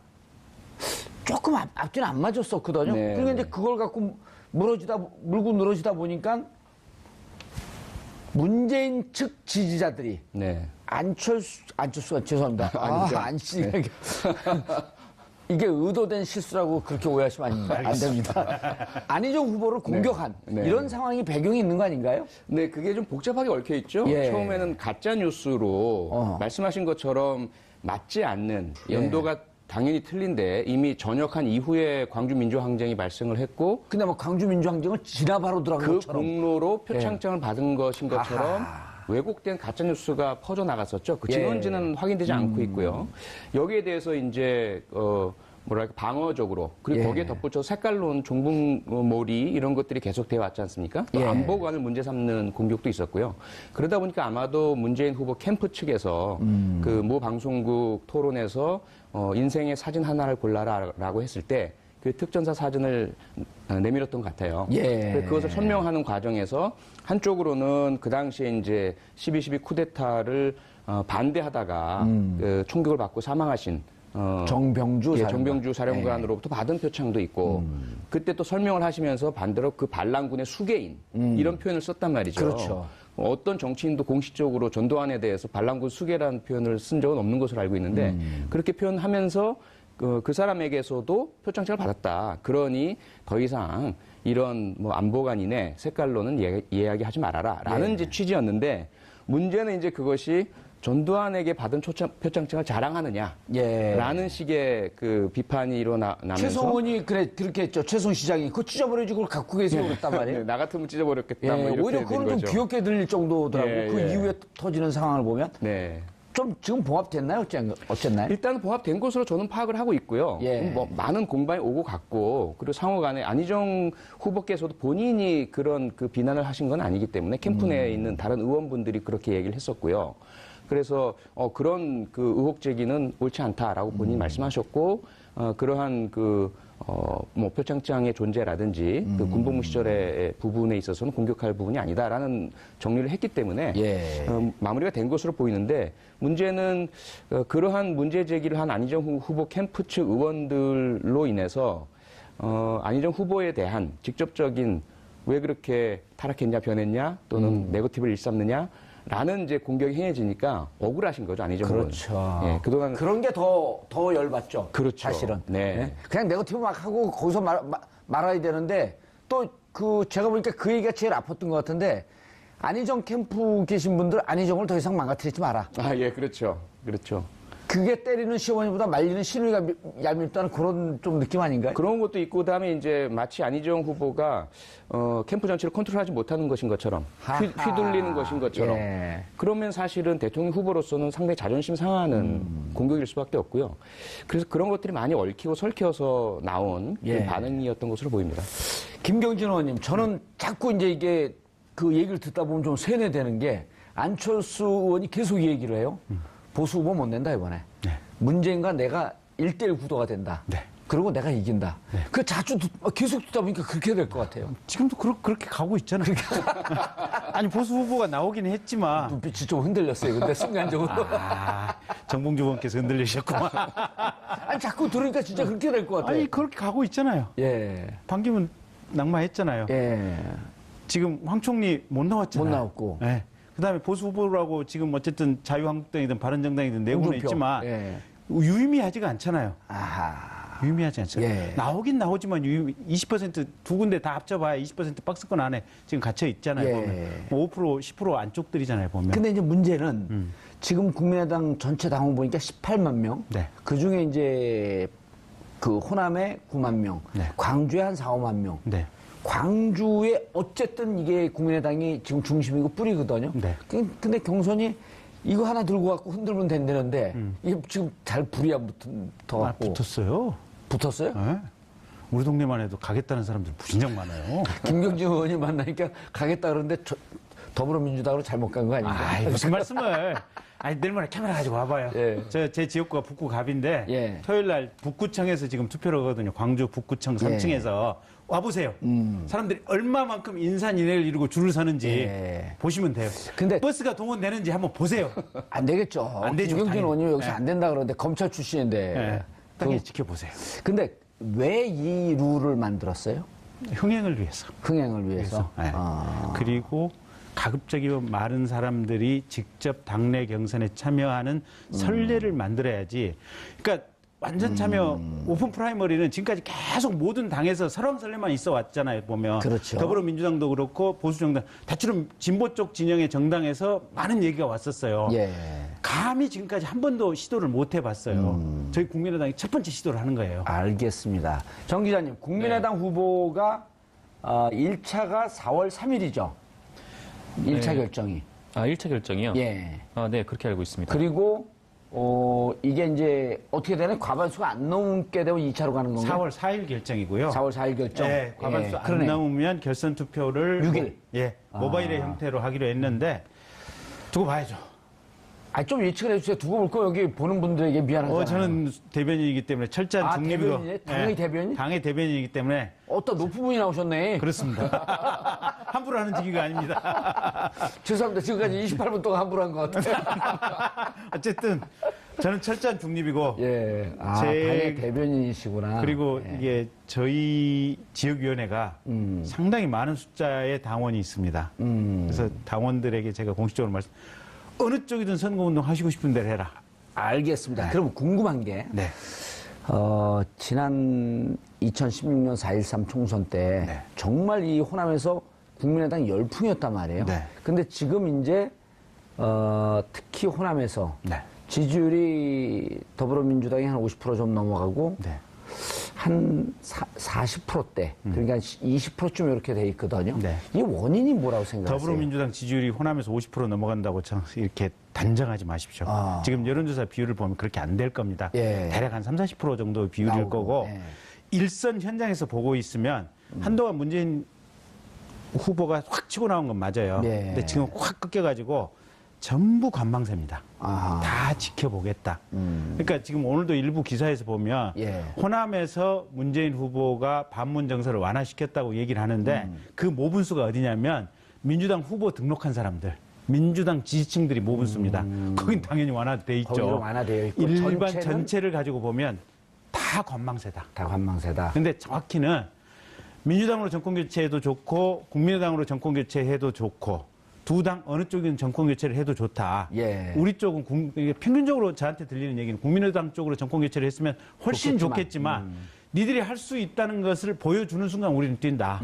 조금 앞뒤는 안 맞았었거든요. 네. 그러니까 이제 그걸 갖고 물고 늘어지다 보니까 문재인 측 지지자들이 네. 안철수가 죄송합니다. 아니죠. 안씨가 이게 의도된 실수라고 그렇게 오해하시면 안 됩니다. 안희정 후보를 공격한 네. 이런 상황이 배경이 있는 거 아닌가요? 네, 그게 좀 복잡하게 얽혀 있죠. 예. 처음에는 가짜 뉴스로 말씀하신 것처럼 맞지 않는 연도가 당연히 틀린데 이미 전역한 이후에 광주 민주항쟁이 발생을 했고 근데 뭐 광주 민주항쟁을 지나바로 들어간 그 것처럼 공로로 표창장을 받은 것인 것처럼 왜곡된 가짜 뉴스가 퍼져 나갔었죠. 그 진원지는 확인되지 않고 있고요. 여기에 대해서 이제 뭐랄까 방어적으로 그리고 거기에 덧붙여 색깔론, 종북몰이 이런 것들이 계속되어 왔지 않습니까? 또 안보관을 문제 삼는 공격도 있었고요. 그러다 보니까 아마도 문재인 후보 캠프 측에서 그 모 방송국 토론에서 인생의 사진 하나를 골라라라고 했을 때 그 특전사 사진을 내밀었던 것 같아요. 그것을 설명하는 과정에서 한쪽으로는 그 당시에 이제 12.12 쿠데타를 반대하다가 그 총격을 받고 사망하신 정병주 정병주 사령관으로부터 받은 표창도 있고 그때 또 설명을 하시면서 반대로 그 반란군의 수괴인 이런 표현을 썼단 말이죠. 그렇죠. 어떤 정치인도 공식적으로 전두환에 대해서 반란군 수괴라는 표현을 쓴 적은 없는 것으로 알고 있는데 그렇게 표현하면서 그 사람에게서도 표창장을 받았다. 그러니 더 이상 이런 뭐 안보관인의 색깔로는 이야기하지 말아라라는 이제 취지였는데 문제는 이제 그것이 전두환에게 받은 표창장을 자랑하느냐라는 식의 그 비판이 일어나면서 최성원이 그렇게 했죠. 최성 시장이 그거 찢어버려지고 그걸 갖고 계세요 그랬단 말이에요. 나 같으면 찢어버렸겠다. 뭐 이렇게 오히려 된 그건 좀 거죠. 귀엽게 들릴 정도더라고요. 그 이후에 터지는 상황을 보면 네. 좀 지금 봉합됐나요? 어쨌나요? 일단 봉합된 것으로 저는 파악을 하고 있고요. 뭐 많은 공방이 오고 갔고 그리고 상호간에 안희정 후보께서도 본인이 그런 그 비난을 하신 건 아니기 때문에 캠프 내에 있는 다른 의원분들이 그렇게 얘기를 했었고요. 그래서 그런 그 의혹 제기는 옳지 않다라고 본인이 말씀하셨고 그러한 뭐 표창장의 존재라든지 그 군복무 시절의 부분에 있어서는 공격할 부분이 아니다라는 정리를 했기 때문에 마무리가 된 것으로 보이는데 문제는 그러한 문제 제기를 한 안희정 후보 캠프 측 의원들로 인해서 안희정 후보에 대한 직접적인 왜 그렇게 타락했냐 변했냐 또는 네거티브를 일삼느냐 라는 이제 공격이 행해지니까 억울하신 거죠, 안희정 후보는. 그렇죠. 예, 그동안 그런 게 더 열받죠. 그렇죠. 사실은. 네. 그냥 네거티브 막 하고 거기서 말아야 되는데 또 제가 보니까 그 얘기가 제일 아팠던 것 같은데 안희정 캠프 계신 분들 안희정을 더 이상 망가뜨리지 마라. 예, 그렇죠. 그렇죠. 그게 때리는 시어머니보다 말리는 시누이가 얄밉다는 그런 좀 느낌 아닌가요? 그런 것도 있고 그다음에 이제 마치 안희정 후보가 캠프 전체를 컨트롤하지 못하는 것인 것처럼 휘둘리는 것인 것처럼 그러면 사실은 대통령 후보로서는 상당히 자존심 상하는 공격일 수밖에 없고요. 그래서 그런 것들이 많이 얽히고 설켜서 나온 그 반응이었던 것으로 보입니다. 김경진 의원님, 저는 자꾸 이제 이게 그 얘기를 듣다 보면 좀 세뇌되는 게 안철수 의원이 계속 이 얘기를 해요. 보수 후보 못 낸다 이번에. 문재인과 내가 1대1 구도가 된다. 네. 그리고 내가 이긴다. 네. 그 자주 계속 듣다 보니까 그렇게 될 것 같아요. 지금도 그렇게 가고 있잖아요. 아니 보수 후보가 나오긴 했지만 눈빛이 좀 흔들렸어요. 근데 순간적으로. 정봉주 의원께서 흔들리셨구만. 아니 자꾸 들으니까 진짜 그렇게 될 것 같아요. 아니 그렇게 가고 있잖아요. 예. 반기문 낙마했잖아요. 예. 지금 황 총리 못 나왔잖아요. 못 나왔고. 예. 그다음에 보수 후보라고 지금 어쨌든 자유한국당이든 바른정당이든 내고는 홍준표. 있지만 예. 유의미하지가 않잖아요. 아하. 유의미하지 않잖아요. 예. 나오긴 나오지만 20%두 군데 다 합쳐봐야 20% 박스권 안에 지금 갇혀 있잖아요. 예. 보면. 5% 10% 안쪽들이잖아요. 보면. 근데 이제 문제는 지금 국민의당 전체 당원 보니까 18만 명. 네. 그 중에 이제 그 호남에 9만 명. 네. 광주에 한 4, 5만 명. 네. 광주에 어쨌든 이게 국민의당이 지금 중심이고 뿌리거든요. 네. 근데 경선이 이거 하나 들고 갖고 흔들면 된다는데 이게 지금 잘 불이 안 붙어갖고 붙었어요. 붙었어요? 네. 우리 동네만 해도 가겠다는 사람들 무진장 많아요. 김경진 의원이 만나니까 가겠다 그러는데 더불어민주당으로 잘못 간 거 아닌가? 아이, 무슨 말씀을. 아니, 내일 모레 카메라 가지고 와봐요. 예. 제 지역구가 북구갑인데, 예. 토요일 날 북구청에서 지금 투표를 하거든요. 광주 북구청 3층에서. 와보세요. 사람들이 얼마만큼 인산인해를 이루고 줄을 서는지 예. 보시면 돼요. 근데 버스가 동원되는지 한번 보세요. 안 되겠죠. 안 되죠, 김경진 당연히. 의원이 여기서 예. 안 된다 그러는데 검찰 출신인데. 예. 땅에 지켜보세요. 근데 왜 이 룰을 만들었어요? 흥행을 위해서. 흥행을 위해서. 네. 그리고 가급적이면 많은 사람들이 직접 당내 경선에 참여하는 선례를 만들어야지. 그러니까 완전 참여 오픈 프라이머리는 지금까지 계속 모든 당에서 설왕설래만 있어 왔잖아요. 보면 그렇죠. 더불어민주당도 그렇고 보수정당 다처럼 진보 쪽 진영의 정당에서 많은 얘기가 왔었어요. 예. 감히 지금까지 한 번도 시도를 못 해봤어요. 저희 국민의당이 첫 번째 시도를 하는 거예요. 알겠습니다. 정 기자님, 국민의당 후보가 1차가 4월 3일이죠. 1차 네. 결정이. 1차 결정이요? 예. 네, 그렇게 알고 있습니다. 그리고 이게 이제 어떻게 되나 과반수가 안 넘게 되면 2차로 가는 건가요? 4월 4일 결정이고요. 4월 4일 결정. 네, 과반수 예, 안 그러네요. 넘으면 결선 투표를 6일. 모바일의 형태로 하기로 했는데 두고 봐야죠. 좀 예측을 해주세요. 두고 볼 거 여기 보는 분들에게 미안하잖아요. 저는 대변인이기 때문에 철저한 중립이고 대변인이에요? 당의 대변인? 당의 대변인이기 때문에 또 높은 분이 나오셨네. 그렇습니다. 함부로 하는 얘기가 아닙니다. 죄송합니다. 지금까지 28분 동안 함부로 한 것 같아요. 어쨌든 저는 철저한 중립이고 예. 제- 당의 대변인이시구나. 그리고 예. 이게 저희 지역위원회가 상당히 많은 숫자의 당원이 있습니다. 그래서 당원들에게 제가 공식적으로 어느 쪽이든 선거운동 하시고 싶은 대로 해라. 알겠습니다. 그럼 궁금한 게 네. 지난 2016년 4.13 총선 때 네. 정말 이 호남에서 국민의당 열풍이었단 말이에요. 네. 근데 지금 이제 특히 호남에서 네. 지지율이 더불어민주당이 한 50% 좀 넘어가고 네. 한 40%대 그러니까 20%쯤 이렇게 돼 있거든요. 네. 이 원인이 뭐라고 생각하세요? 더불어민주당 지지율이 호남에서 50% 넘어간다고 참 이렇게 단정하지 마십시오. 지금 여론조사 비율을 보면 그렇게 안 될 겁니다. 예. 대략 한 30, 40% 정도 비율일 나오고, 거고 예. 일선 현장에서 보고 있으면 한동안 문재인 후보가 확 치고 나온 건 맞아요. 예. 근데 지금 확 꺾여가지고 전부 관망세입니다. 아하. 다 지켜보겠다. 그러니까 지금 오늘도 일부 기사에서 보면 예. 호남에서 문재인 후보가 반문 정서를 완화시켰다고 얘기를 하는데 그 모분수가 어디냐면 민주당 후보 등록한 사람들. 민주당 지지층들이 모분수입니다. 거긴 당연히 완화돼 있죠. 거기로 완화되어 있고 일반 전체는 전체를 가지고 보면 다 관망세다. 다 관망세다. 근데 정확히는 민주당으로 정권 교체해도 좋고 국민의당으로 정권 교체해도 좋고 두 당 어느 쪽이든 정권 교체를 해도 좋다. 예. 우리 쪽은 이게 평균적으로 저한테 들리는 얘기는 국민의당 쪽으로 정권 교체를 했으면 훨씬 좋겠지만 니들이 할 수 있다는 것을 보여주는 순간 우리는 뛴다.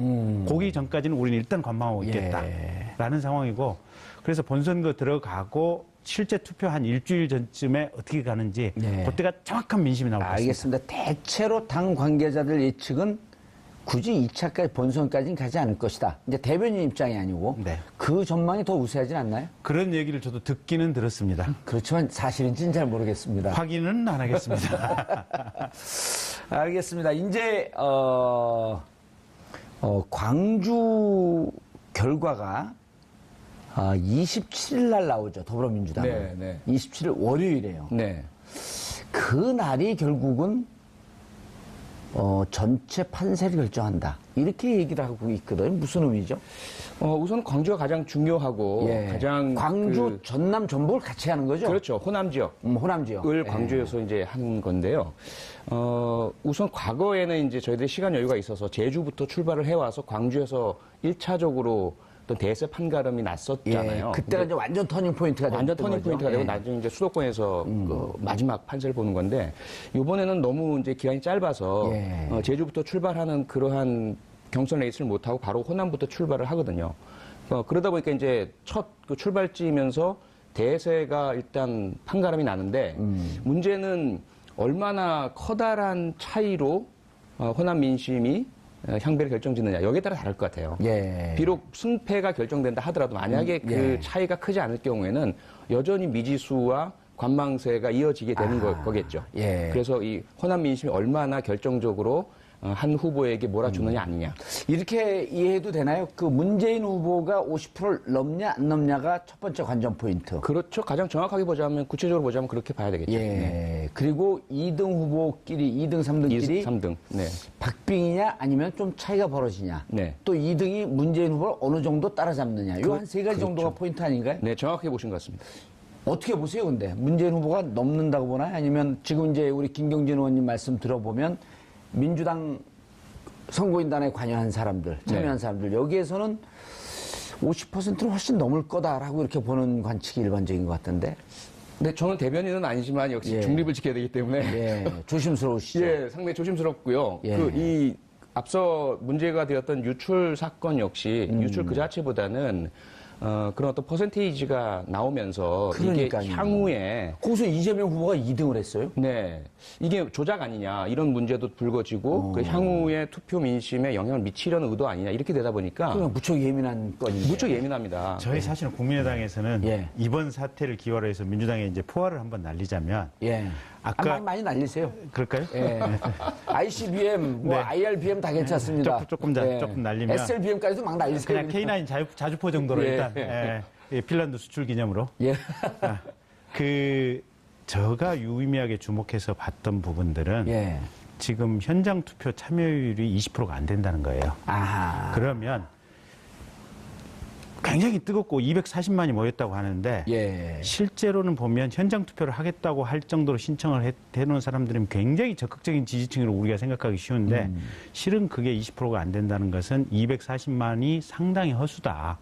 거기 전까지는 우리는 일단 관망하고 있겠다. 예. 라는 상황이고 그래서 본선거 들어가고 실제 투표 한 일주일 전쯤에 어떻게 가는지 예. 그때가 정확한 민심이 나올 것 같습니다. 알겠습니다. 대체로 당 관계자들 예측은 굳이 2차까지 본선까지는 가지 않을 것이다. 이제 대변인 입장이 아니고 네. 그 전망이 더 우세하진 않나요? 그런 얘기를 저도 듣기는 들었습니다. 그렇지만 사실인지는 잘 모르겠습니다. 확인은 안 하겠습니다. 알겠습니다. 이제 광주 결과가 27일 날 나오죠. 더불어민주당. 네, 네. 27일 월요일이에요. 네. 그 날이 결국은 전체 판세를 결정한다. 이렇게 얘기를 하고 있거든요. 무슨 의미죠? 우선 광주가 가장 중요하고 예. 가장 광주, 전남, 전북을 같이 하는 거죠? 그렇죠. 호남 지역. 호남 지역. 을 광주에서 이제 한 건데요. 우선 과거에는 이제 저희들이 시간 여유가 있어서 제주부터 출발을 해와서 광주에서 1차적으로 어떤 대세 판가름이 났었잖아요. 예, 그때가 이제 완전 터닝 포인트가 됐던 완전 터닝 포인트가 되고 예. 나중에 이제 수도권에서 그 마지막 판세를 보는 건데 이번에는 너무 이제 기간이 짧아서 예. 제주부터 출발하는 그러한 경선 레이스를 못 하고 바로 호남부터 출발을 하거든요. 그러다 보니까 이제 첫 그 출발지면서 대세가 일단 판가름이 나는데 문제는 얼마나 커다란 차이로 호남 민심이 향배를 결정짓느냐 여기에 따라 다를 것 같아요. 예. 비록 승패가 결정된다 하더라도 만약에 그 예. 차이가 크지 않을 경우에는 여전히 미지수와 관망세가 이어지게 되는 거겠죠. 예. 그래서 이 호남 민심이 얼마나 결정적으로 한 후보에게 몰아주느냐 아니냐. 이렇게 이해해도 되나요? 그 문재인 후보가 50%를 넘냐 안 넘냐가 첫 번째 관전 포인트. 그렇죠. 가장 정확하게 보자면 구체적으로 보자면 그렇게 봐야 되겠죠. 예. 네. 그리고 2등 후보끼리 2등, 3등끼리 3등. 네. 박빙이냐 아니면 좀 차이가 벌어지냐. 네. 또 2등이 문재인 후보를 어느 정도 따라잡느냐. 요 한 세 가지 정도가 포인트 아닌가요? 네, 정확하게 보신 것 같습니다. 어떻게 보세요, 근데? 문재인 후보가 넘는다고 보나요? 아니면 지금 이제 우리 김경진 의원님 말씀 들어보면 민주당 선거인단에 관여한 사람들, 참여한 사람들, 여기에서는 50%는 훨씬 넘을 거다라고 이렇게 보는 관측이 일반적인 것 같던데. 네, 저는 대변인은 아니지만 역시 예. 중립을 지켜야 되기 때문에 예, 조심스러우시죠? 예, 상당히 조심스럽고요. 예. 이 앞서 문제가 되었던 유출 사건 역시 유출 그 자체보다는 그런 어떤 퍼센테이지가 나오면서 그러니까요. 이게 향후에 거기서 이재명 후보가 2등을 했어요? 네 이게 조작 아니냐 이런 문제도 불거지고 그 향후에 투표 민심에 영향을 미치려는 의도 아니냐 이렇게 되다 보니까 그냥 무척 예민한 건인데. 무척 예민합니다. 저희 사실은 국민의당에서는 예. 이번 사태를 기화로 해서 민주당에 이제 포화를 한번 날리자면 예. 아까- 많이 날리세요. 그럴까요? 예. ICBM, 뭐 네. IRBM 다 괜찮습니다. 조금 날리면 SLBM까지도 막 날리세요. 그냥 K9 자주포 정도로 예. 일단 핀란드 수출 기념으로 예. 제가 유의미하게 주목해서 봤던 부분들은 예. 지금 현장 투표 참여율이 20%가 안 된다는 거예요. 아하. 그러면 굉장히 뜨겁고 240만이 모였다고 하는데 예. 실제로는 보면 현장 투표를 하겠다고 할 정도로 신청을 해놓은 사람들은 굉장히 적극적인 지지층으로 우리가 생각하기 쉬운데 실은 그게 20%가 안 된다는 것은 240만이 상당히 허수다.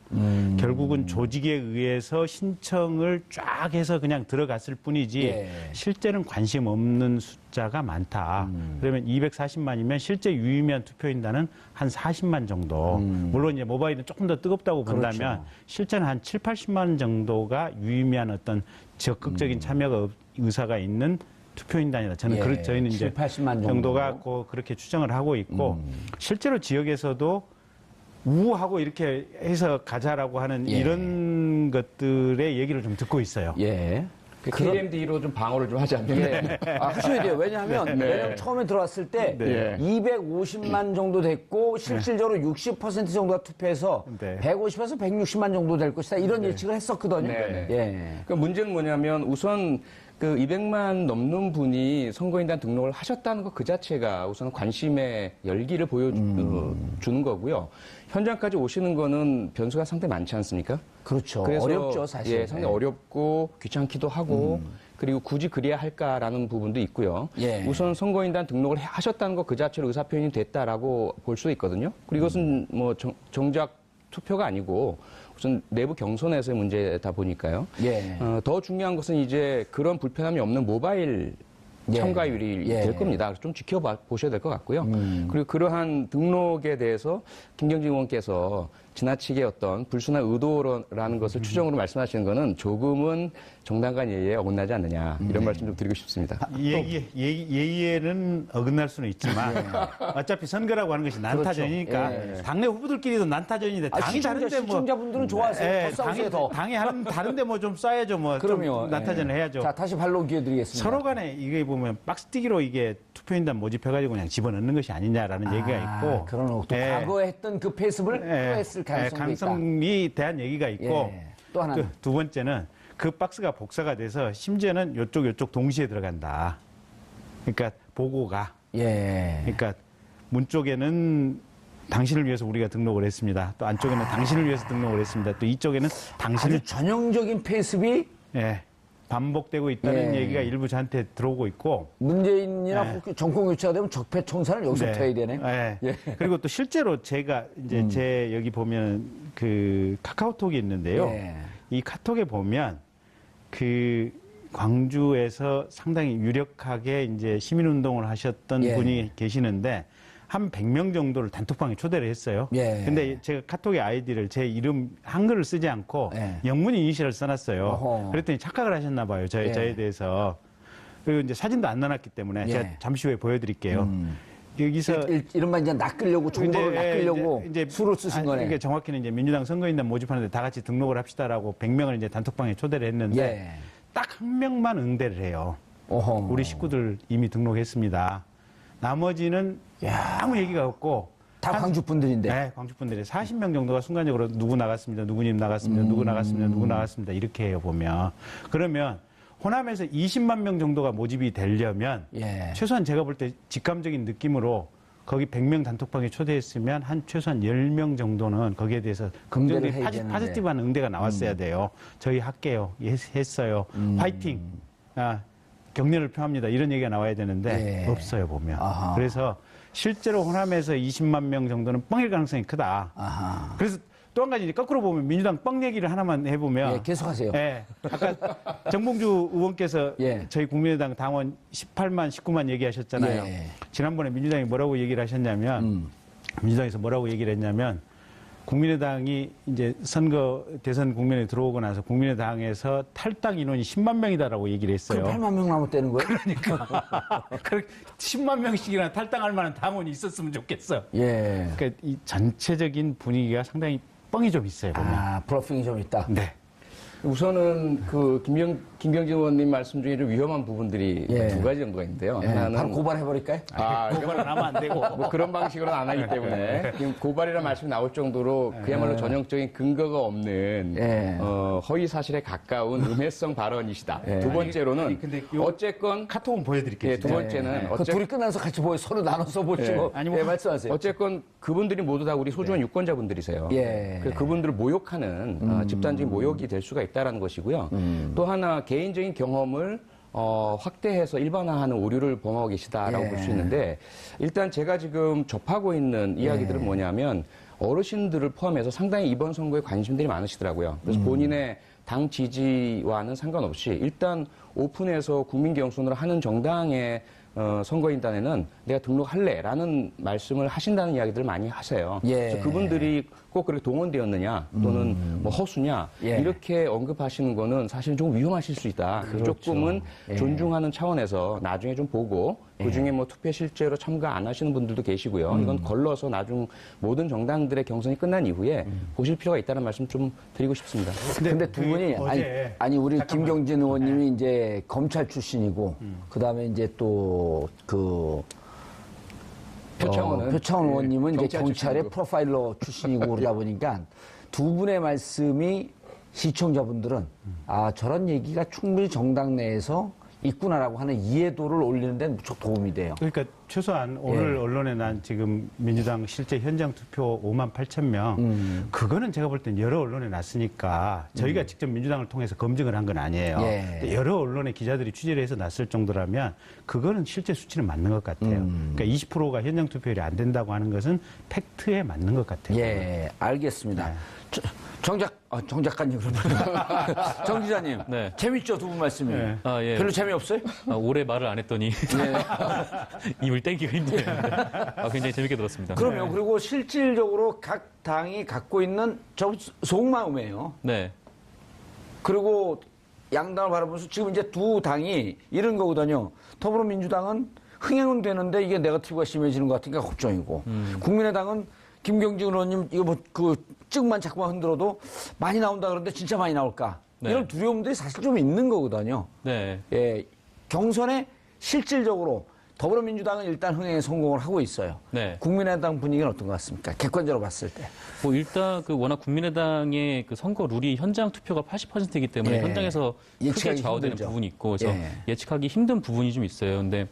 결국은 조직에 의해서 신청을 쫙 해서 그냥 들어갔을 뿐이지 예. 실제는 관심 없는 숫자가 많다. 그러면 240만이면 실제 유의미한 투표인단은 한 40만 정도. 물론 이제 모바일은 조금 더 뜨겁다고 본다면 그렇죠. 실제는 한 7, 80만 정도가 유의미한 어떤 적극적인 참여가 의사가 있는 투표인단이다. 저는 예, 저희는 이제 7, 80만 정도가 그렇게 추정을 하고 있고 실제로 지역에서도 우하고 이렇게 해서 가자라고 하는 예. 이런 것들의 얘기를 좀 듣고 있어요. 예. 그 KMD로 좀 방어를 좀 하자면 예. 하셔야 돼요. 왜냐하면 처음에 들어왔을 때 네. 250만 정도 됐고 실질적으로 60% 정도가 투표해서 네. 150에서 160만 정도 될 것이다. 이런 예측을 했었거든요. 네, 네. 예. 그 문제는 뭐냐면 우선 그 200만 넘는 분이 선거인단 등록을 하셨다는 것 그 자체가 우선 관심의 열기를 보여주는 거고요. 현장까지 오시는 거는 변수가 상당히 많지 않습니까? 그렇죠. 그래서 어렵죠, 사실. 예, 상당히 어렵고 귀찮기도 하고 그리고 굳이 그래야 할까라는 부분도 있고요. 예. 우선 선거인단 등록을 하셨다는 것 그 자체로 의사표현이 됐다라고 볼 수 있거든요. 그리고 이것은 뭐 정작 투표가 아니고 우선 내부 경선에서의 문제다 보니까요. 예. 더 중요한 것은 이제 그런 불편함이 없는 모바일 예. 참가율이 예. 될 겁니다. 좀 지켜보셔야 될 것 같고요. 그리고 그러한 등록에 대해서 김경진 의원께서 지나치게 어떤 불순한 의도라는 것을 추정으로 말씀하시는 것은 조금은 정당 간 예의에 어긋나지 않느냐 이런 말씀 좀 드리고 싶습니다. 예의에는 어긋날 수는 있지만 어차피 선거라고 하는 것이 난타전이니까 그렇죠. 예. 당내 후보들끼리도 난타전인데 당이 다른데 뭐 시청자분들은 좋아하세요. 더 싸우세요, 더. 당이 다른데 뭐 좀 쏴야죠. 뭐 좀 그럼요. 난타전을 예. 해야죠. 자, 다시 발로 기회 드리겠습니다. 서로 간에 이게 보면 박스뛰기로 이게 투표인단 모집해가지고 그냥 집어넣는 것이 아니냐라는 얘기가 있고. 그런 또 과거에 했던 그 패습을 또 했을 가능성도 있다. 가능성이 대한 얘기가 있고. 예. 또 하나는. 두 번째는 그 박스가 복사가 돼서 심지어는 요쪽 동시에 들어간다. 그러니까 보고가. 예. 그러니까 문 쪽에는 당신을 위해서 우리가 등록을 했습니다. 또 안쪽에는 당신을 위해서 등록을 했습니다. 또 이쪽에는 당신을 아주 전형적인 페이스비 예, 반복되고 있다는 예. 얘기가 일부 저한테 들어오고 있고. 문재인이나 네. 정권 교체가 되면 적폐청산을 여기서부터 해야 되네. 예. 그리고 또 실제로 제가 이제 제 여기 보면 그 카카오톡이 있는데요. 예. 이 카톡에 보면 그 광주에서 상당히 유력하게 이제 시민운동을 하셨던 예. 분이 계시는데 한 100명 정도를 단톡방에 초대를 했어요. 예. 근데 제가 카톡의 아이디를 제 이름 한글을 쓰지 않고 예. 영문 이니셜을 써놨어요. 어허. 그랬더니 착각을 하셨나 봐요. 예. 저에 대해서. 그리고 이제 사진도 안 넣어놨기 때문에 예. 제가 잠시 후에 보여드릴게요. 여기서 이른바 이제 낚으려고 정보를 낚으려고 이제 수로 쓰신 거네. 그러니까 정확히는 이제 민주당 선거인단 모집하는데 다 같이 등록을 합시다라고 100명을 이제 단톡방에 초대를 했는데 예. 딱 한 명만 응대를 해요. 어허. 우리 식구들 이미 등록했습니다. 나머지는 아무 얘기가 없고 다 광주 분들인데. 네, 광주 분들이 40명 정도가 순간적으로 누구 나갔습니다. 누구님 나갔습니다. 누구 나갔습니다. 누구 나갔습니다. 이렇게 해요, 보면. 그러면 호남에서 20만 명 정도가 모집이 되려면 예. 최소한 제가 볼 때 직감적인 느낌으로 거기 100명 단톡방에 초대했으면 한 최소한 10명 정도는 거기에 대해서 긍정적인 응대를 해야 되는데. 파지티브한 응대가 나왔어야 돼요. 저희 할게요. 했어요. 화이팅. 격려를 표합니다. 이런 얘기가 나와야 되는데 예. 없어요, 보면. 아하. 그래서 실제로 호남에서 20만 명 정도는 뻥일 가능성이 크다. 아하. 그래서 또 한 가지 이제 거꾸로 보면 민주당 뻥 얘기를 하나만 해보면 예, 계속하세요. 예. 아까 정봉주 의원께서 예. 저희 국민의당 당원 18만, 19만 얘기하셨잖아요. 예. 지난번에 민주당이 뭐라고 얘기를 하셨냐면 민주당에서 뭐라고 얘기를 했냐면 국민의당이 이제 선거 대선 국면에 들어오고 나서 국민의당에서 탈당 인원이 10만 명이다라고 얘기를 했어요. 그럼 8만 명 남았다는 거예요? 그러니까 10만 명씩이나 탈당할 만한 당원이 있었으면 좋겠어. 예. 그러니까 이 전체적인 분위기가 상당히 뻥이 좀 있어요. 보면. 아, 블러핑이 좀 있다. 네. 우선은 그 김경진 의원님 말씀 중에 좀 위험한 부분들이 예. 두 가지 정도가 있는데요. 예. 하나는 바로 고발해버릴까요? 고발은 하면 안 되고. 뭐 그런 방식으로는 안 하기 때문에 지금 고발이라는 말씀이 나올 정도로 그야말로 전형적인 근거가 없는 예. 허위 사실에 가까운 음해성 발언이시다. 예. 두 번째로는 아니, 근데 요 어쨌건 카톡은 보여드릴게요. 예, 두 번째는 그 둘이 끝나서 같이 보여 서로 나눠서 보시고. 아니, 뭐 예, 말씀하세요. 어쨌건 그분들이 모두 다 우리 소중한 유권자분들이세요. 예. 그래서 그분들을 모욕하는 집단적인 모욕이 될 수가 있다는 것이고요. 또 하나 개인적인 경험을 확대해서 일반화하는 오류를 범하고 계시다라고 예. 볼 수 있는데 일단 제가 지금 접하고 있는 이야기들은 뭐냐면 어르신들을 포함해서 상당히 이번 선거에 관심들이 많으시더라고요. 그래서 본인의 당 지지와는 상관없이 일단 오픈해서 국민 경선을 하는 정당의 선거인단에는 내가 등록할래라는 말씀을 하신다는 이야기들을 많이 하세요. 예. 그래서 그분들이 꼭 그렇게 동원되었느냐 또는 뭐 허수냐 예. 이렇게 언급하시는 거는 사실은 조금 위험하실 수 있다. 조금은 예. 존중하는 차원에서 나중에 좀 보고 그중에 뭐 투표에 실제로 참가 안 하시는 분들도 계시고요. 이건 걸러서 나중 모든 정당들의 경선이 끝난 이후에 보실 필요가 있다는 말씀 좀 드리고 싶습니다. 근데 두 분이 아니 우리 잠깐만. 김경진 의원님이 이제 검찰 출신이고 그다음에 이제 또 그 표창원 의원님은 이제 경찰 경찰의 출신이고. 프로파일러 출신이고 그러다 보니까 두 분의 말씀이 시청자분들은 아 저런 얘기가 충분히 정당 내에서 있구나라고 하는 이해도를 올리는 데는 무척 도움이 돼요. 그러니까 최소한 오늘 언론에 난 지금 민주당 실제 현장 투표 5만 8천 명 그거는 제가 볼 땐 여러 언론에 났으니까 저희가 직접 민주당을 통해서 검증을 한 건 아니에요. 예. 근데 여러 언론의 기자들이 취재를 해서 났을 정도라면 그거는 실제 수치는 맞는 것 같아요. 그러니까 20%가 현장 투표율이 안 된다고 하는 것은 팩트에 맞는 것 같아요. 예, 알겠습니다. 정 작가님 그러면 정 기자님, 네. 재밌죠 두 분 말씀이? 네. 아, 예. 별로 재미없어요? 오래 말을 안 했더니 입을 떼기가 힘드네요. 굉장히 재밌게 들었습니다. 그러면 그리고 실질적으로 각 당이 갖고 있는 저 속마음이에요. 네. 그리고 양당을 바라보면서 지금 이제 두 당이 이런 거거든요. 더불어민주당은 흥행은 되는데 이게 네거티브가 심해지는 것 같으니까 걱정이고 국민의당은 김경진 의원님 이거 뭐 그 찍만 자꾸만 흔들어도 많이 나온다 그러는데 진짜 많이 나올까? 네. 이런 두려움들이 사실 좀 있는 거거든요. 네. 예, 경선에 실질적으로 더불어민주당은 일단 흥행에 성공을 하고 있어요. 네. 국민의당 분위기는 어떤 것 같습니까? 객관적으로 봤을 때. 뭐 일단 그 워낙 국민의당의 그 선거 룰이 현장 투표가 80%이기 때문에 예. 현장에서 크게 예측하기 좌우되는 힘들죠. 부분이 있고 그래서 예. 예측하기 힘든 부분이 좀 있어요. 근데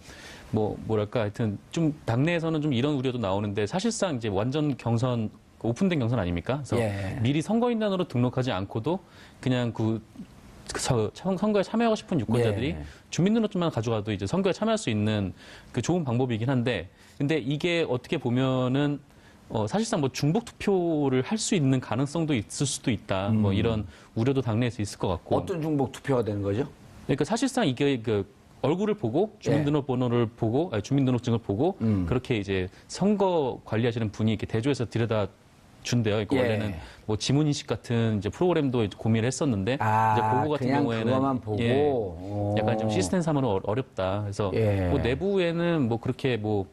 뭐랄까 하여튼 좀 당내에서는 좀 이런 우려도 나오는데 사실상 이제 완전 경선 오픈된 경선 아닙니까? 그래서 예. 미리 선거인단으로 등록하지 않고도 그냥 선거에 참여하고 싶은 유권자들이 예. 주민등록증만 가져가도 이제 선거에 참여할 수 있는 그 좋은 방법이긴 한데, 근데 이게 어떻게 보면은 사실상 뭐 중복 투표를 할 수 있는 가능성도 있을 수도 있다. 뭐 이런 우려도 당내에서 있을 것 같고. 어떤 중복 투표가 되는 거죠? 그러니까 사실상 이게 그 얼굴을 보고 주민등록번호를 보고 주민등록증을 보고 그렇게 이제 선거 관리하시는 분이 이렇게 대조해서 들여다 준대요. 그러니까 예. 원래는 뭐 지문인식 같은 이제 프로그램도 이제 고민을 했었는데 이제 그거 같은 그냥 경우에는 그거만 보고 약간 좀 시스템상으로 어렵다. 그래서 예. 뭐 내부에는 뭐 그렇게 뭐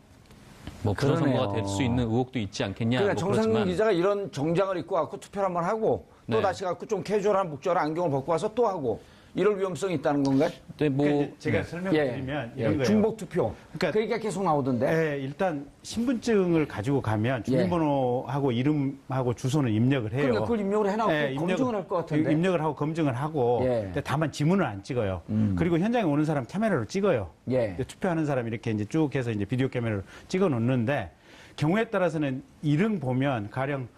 부정선거가 그러네요. 될 수 있는 의혹도 있지 않겠냐. 그러니까 뭐 정상근 그렇지만 기자가 이런 정장을 입고 갖고 투표를 한번 하고 또 네. 다시 갖고 좀 캐주얼한 목적으로 안경을 벗고 와서 또 하고 이럴 위험성이 있다는 건가요? 근데 뭐 그러니까 이제 제가 네. 설명드리면 이런 거예요. 중복 투표. 그러니까 그러니까 계속 나오던데. 예, 일단 신분증을 가지고 가면 주민번호하고 이름하고 주소는 입력을 해요. 그러니까 그걸 입력을 해놓고 예, 검증을 할 것 같은데. 입력을 하고 검증을 하고 예. 근데 다만 지문을 안 찍어요. 그리고 현장에 오는 사람 카메라로 찍어요. 예. 근데 투표하는 사람 이렇게 이제 쭉 해서 이제 비디오 카메라로 찍어 놓는데 경우에 따라서는 이름 보면 가령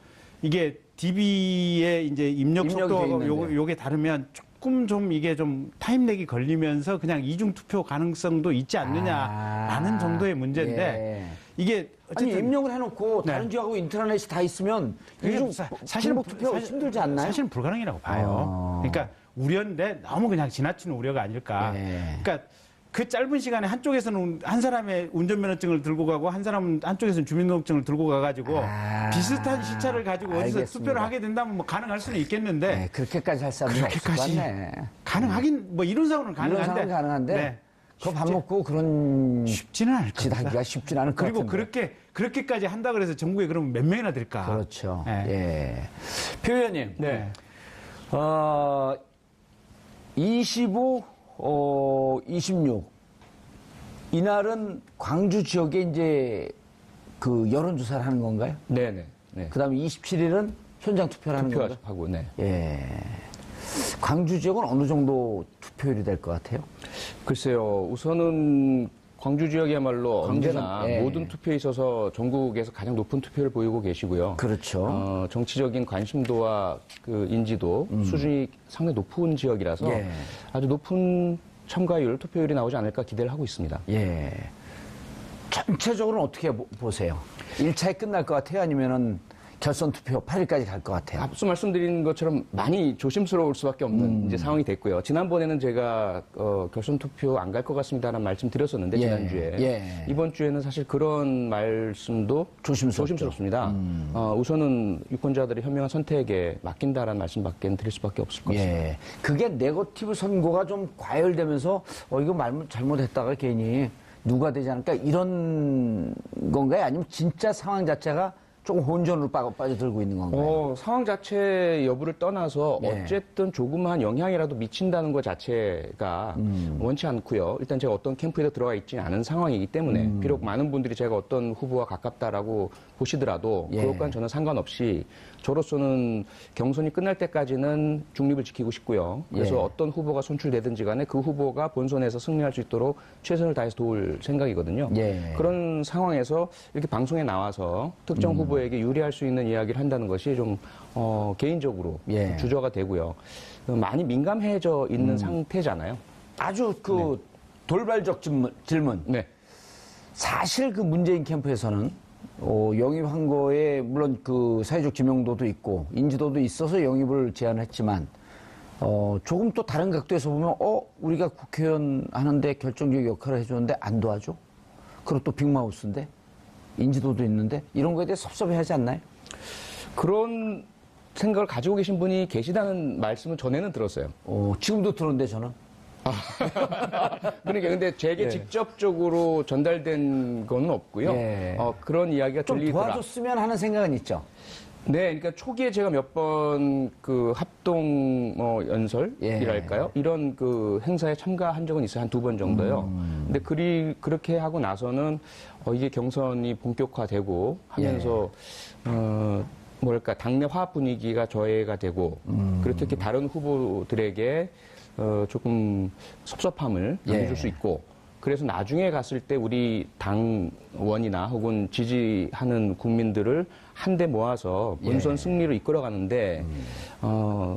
이게 DB의 이제 입력 입력이 돼 속도가 있는데. 요게 다르면 조금 좀 이게 좀 타임렉이 걸리면서 그냥 이중 투표 가능성도 있지 않느냐라는 정도의 문제인데 예. 이게 아니 어쨌든 입력을 해놓고 네. 다른 지역하고 인터넷이 다 있으면 그게 이중 사실은 중복 투표 힘들지 않나요? 사실은 불가능이라고 봐요. 그러니까 우려인데 너무 그냥 지나치는 우려가 아닐까. 예. 그러니까 그 짧은 시간에 한쪽에서는 한 사람의 운전면허증을 들고 가고 한 사람은 한쪽에서는 주민등록증을 들고 가가지고 비슷한 시차를 가지고 어디서 알겠습니다. 투표를 하게 된다면 뭐 가능할 수는 있겠는데 네, 그렇게까지 할 사람은 없을 것 그렇게까지 같네. 가능하긴 뭐 이론상으로는 이런 가능한데 상황은 가능한데 네. 그거 밥 먹고 그런 쉽지는 않을 짓 겁니다. 하기가 쉽진 않을 것 그리고 같은데. 그렇게까지 한다 그래서 전국에 그러면 몇 명이나 될까? 그렇죠. 네. 예. 표 의원님. 네. 25, 26. 이날은 광주 지역에 이제 그 여론조사를 하는 건가요? 네네. 네. 그 다음에 27일은 현장 투표를 하는 건가요? 투표하고, 네. 예. 광주 지역은 어느 정도 투표율이 될 것 같아요? 글쎄요, 우선은 광주 지역이야말로 광주는, 언제나 예. 모든 투표에 있어서 전국에서 가장 높은 투표를 보이고 계시고요. 그렇죠. 정치적인 관심도와 그 인지도 수준이 상당히 높은 지역이라서 예. 아주 높은 참가율, 투표율이 나오지 않을까 기대를 하고 있습니다. 예. 전체적으로는 어떻게 보세요? 1차에 끝날 것 같아요? 아니면은 결선 투표 8일까지 갈 것 같아요? 앞서 말씀드린 것처럼 많이 조심스러울 수밖에 없는 이제 상황이 됐고요. 지난번에는 제가 결선 투표 안 갈 것 같습니다라는 말씀 드렸었는데 예, 지난주에 예. 이번 주에는 사실 그런 말씀도 조심스럽죠. 조심스럽습니다. 우선은 유권자들의 현명한 선택에 맡긴다라는 말씀밖에 드릴 수밖에 없을 것 같습니다. 예. 그게 네거티브 선고가 좀 과열되면서 이거 말 잘못했다가 괜히 누가 되지 않을까 이런 건가요? 아니면 진짜 상황 자체가 조금 혼전으로 빠져들고 있는 건가요? 상황 자체 여부를 떠나서 예. 어쨌든 조그마한 영향이라도 미친다는 것 자체가 원치 않고요. 일단 제가 어떤 캠프에도 들어가 있지 않은 상황이기 때문에 비록 많은 분들이 제가 어떤 후보와 가깝다라고 보시더라도 예. 그것과는 전혀 상관없이 저로서는 경선이 끝날 때까지는 중립을 지키고 싶고요. 그래서 예. 어떤 후보가 선출되든지 간에 그 후보가 본선에서 승리할 수 있도록 최선을 다해서 도울 생각이거든요. 예. 그런 상황에서 이렇게 방송에 나와서 특정 후보에게 유리할 수 있는 이야기를 한다는 것이 좀 개인적으로 예. 주저가 되고요. 많이 민감해져 있는 상태잖아요. 아주 그 돌발적 질문. 네. 사실 그 문재인 캠프에서는 영입한 거에 물론 그 사회적 지명도도 있고 인지도도 있어서 영입을 제안했지만 조금 또 다른 각도에서 보면 우리가 국회의원 하는데 결정적 역할을 해줬는데 안 도와줘? 그리고 또 빅마우스인데 인지도도 있는데 이런 거에 대해 섭섭해하지 않나요? 그런 생각을 가지고 계신 분이 계시다는 말씀을 전에는 들었어요. 지금도 들었는데 저는 그러니까 근데 제게 직접적으로 전달된 건 없고요. 예. 그런 이야기가 좀 들리더라. 도와줬으면 하는 생각은 있죠. 네, 그러니까 초기에 제가 몇 번 그 합동 연설이랄까요? 이런 그 행사에 참가한 적은 있어요. 한 2번 정도요. 근데 그렇게 하고 나서는 이게 경선이 본격화되고 하면서 뭐랄까 당내 화합 분위기가 저해가 되고 그리고 특히 다른 후보들에게 조금 섭섭함을 안겨줄 수 있고 그래서 나중에 갔을 때 우리 당원이나 혹은 지지하는 국민들을 한데 모아서 본선 승리로 이끌어가는데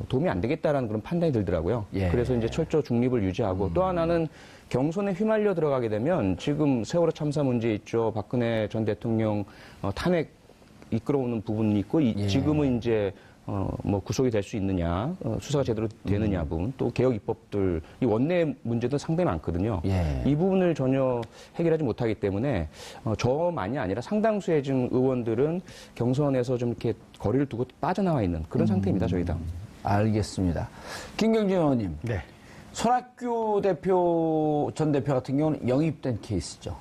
도움이 안 되겠다라는 그런 판단이 들더라고요. 예. 그래서 이제 철저 중립을 유지하고 또 하나는 경선에 휘말려 들어가게 되면 지금 세월호 참사 문제 있죠. 박근혜 전 대통령 탄핵 이끌어오는 부분이 있고 지금은 이제 뭐 구속이 될 수 있느냐, 수사가 제대로 되느냐 부분, 또 개혁 입법들, 이 원내 문제도 상당히 많거든요. 예. 이 부분을 전혀 해결하지 못하기 때문에 저만이 아니라 상당수의 지금 의원들은 경선에서 좀 이렇게 거리를 두고 빠져나와 있는 그런 상태입니다, 저희 당. 알겠습니다. 김경진 의원님. 네. 손학규 전 대표 같은 경우는 영입된 케이스죠.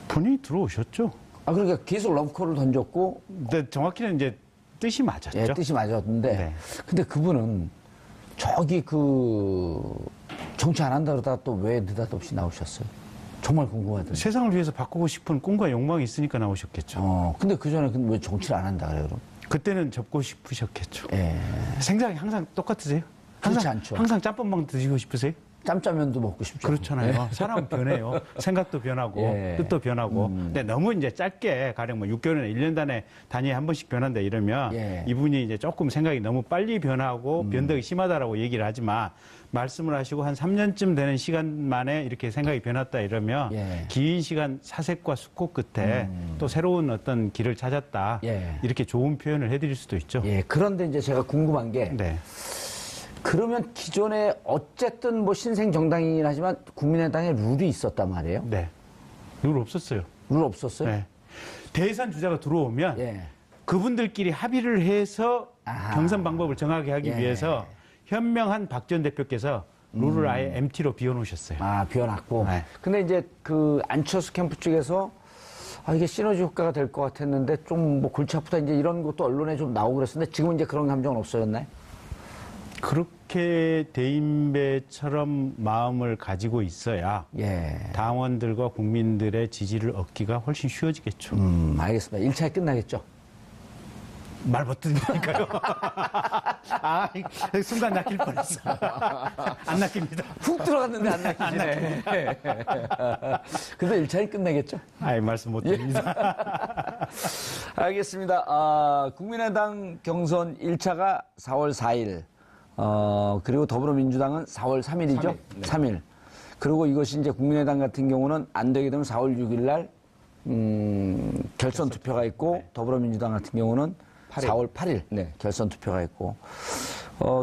본인이 들어오셨죠? 그러니까 계속 러브콜을 던졌고, 근데 정확히는 이제 뜻이 맞았죠. 예, 뜻이 맞았는데, 네. 근데 그분은 저기 정치 안 한다 그러다가 또 왜 느닷없이 나오셨어요? 정말 궁금하더라고요. 세상을 위해서 바꾸고 싶은 꿈과 욕망이 있으니까 나오셨겠죠. 근데 그 전에 왜 정치를 안 한다 그래요, 그럼? 그때는 접고 싶으셨겠죠. 예. 생각이 항상 똑같으세요? 그렇지 항상, 않죠. 항상 짬뽕밥 드시고 싶으세요? 짬짜면도 먹고 싶죠. 그렇잖아요. 사람은 변해요. 생각도 변하고 예. 뜻도 변하고. 근데 너무 이제 짧게 가령 뭐 6개월이나 1년 단위에 한 번씩 변한다 이러면 예. 이분이 이제 조금 생각이 너무 빨리 변하고 변덕이 심하다라고 얘기를 하지만 말씀을 하시고 한 3년쯤 되는 시간 만에 이렇게 생각이 변했다 이러면 예. 긴 시간 사색과 숙고 끝에 또 새로운 어떤 길을 찾았다. 예. 이렇게 좋은 표현을 해드릴 수도 있죠. 예, 그런데 이제 제가 궁금한 게, 네. 그러면 기존에 어쨌든 뭐 신생 정당이긴 하지만 국민의당에 룰이 있었단 말이에요? 네. 룰 없었어요. 룰 없었어요? 네. 대선 주자가 들어오면 예. 그분들끼리 합의를 해서 아하. 경선 방법을 정하게 하기 예. 위해서 현명한 박 전 대표께서 룰을 아예 MT로 비워놓으셨어요. 비워놨고. 네. 근데 이제 그 안철수 캠프 쪽에서 이게 시너지 효과가 될 것 같았는데 좀 뭐 골치 아프다 이제 이런 것도 언론에 좀 나오고 그랬었는데 지금은 이제 그런 감정은 없어졌나요? 그렇게 대인배처럼 마음을 가지고 있어야 예. 당원들과 국민들의 지지를 얻기가 훨씬 쉬워지겠죠. 알겠습니다. 1차에 끝나겠죠? 말 못 듣으니까요. 순간 낚일 뻔했어. 안 낚입니다. 훅 들어갔는데 안 낚이네. 근데 1차에 끝나겠죠? 말씀 못 드립니다. 알겠습니다. 국민의당 경선 1차가 4월 4일, 그리고 더불어민주당은 4월 3일이죠? 3일. 그리고 이것이 이제 국민의당 같은 경우는 안 되게 되면 4월 6일 날, 결선 투표가 있고, 더불어민주당 같은 경우는 4월 8일 네. 결선 투표가 있고,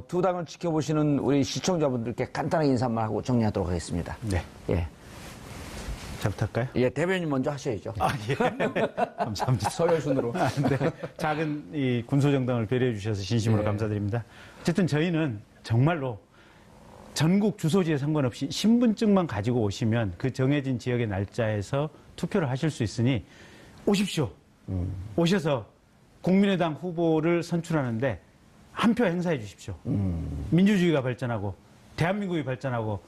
두 당을 지켜보시는 우리 시청자분들께 간단하게 인사만 하고 정리하도록 하겠습니다. 네. 예. 잘 부탁할까요? 예, 대변인 먼저 하셔야죠. 예. 감사합니다. 서열순으로. 네. 작은 이 군소정당을 배려해 주셔서 진심으로 네. 감사드립니다. 어쨌든 저희는 정말로 전국 주소지에 상관없이 신분증만 가지고 오시면 그 정해진 지역의 날짜에서 투표를 하실 수 있으니 오십시오. 오셔서 국민의당 후보를 선출하는데 한 표 행사해 주십시오. 민주주의가 발전하고 대한민국이 발전하고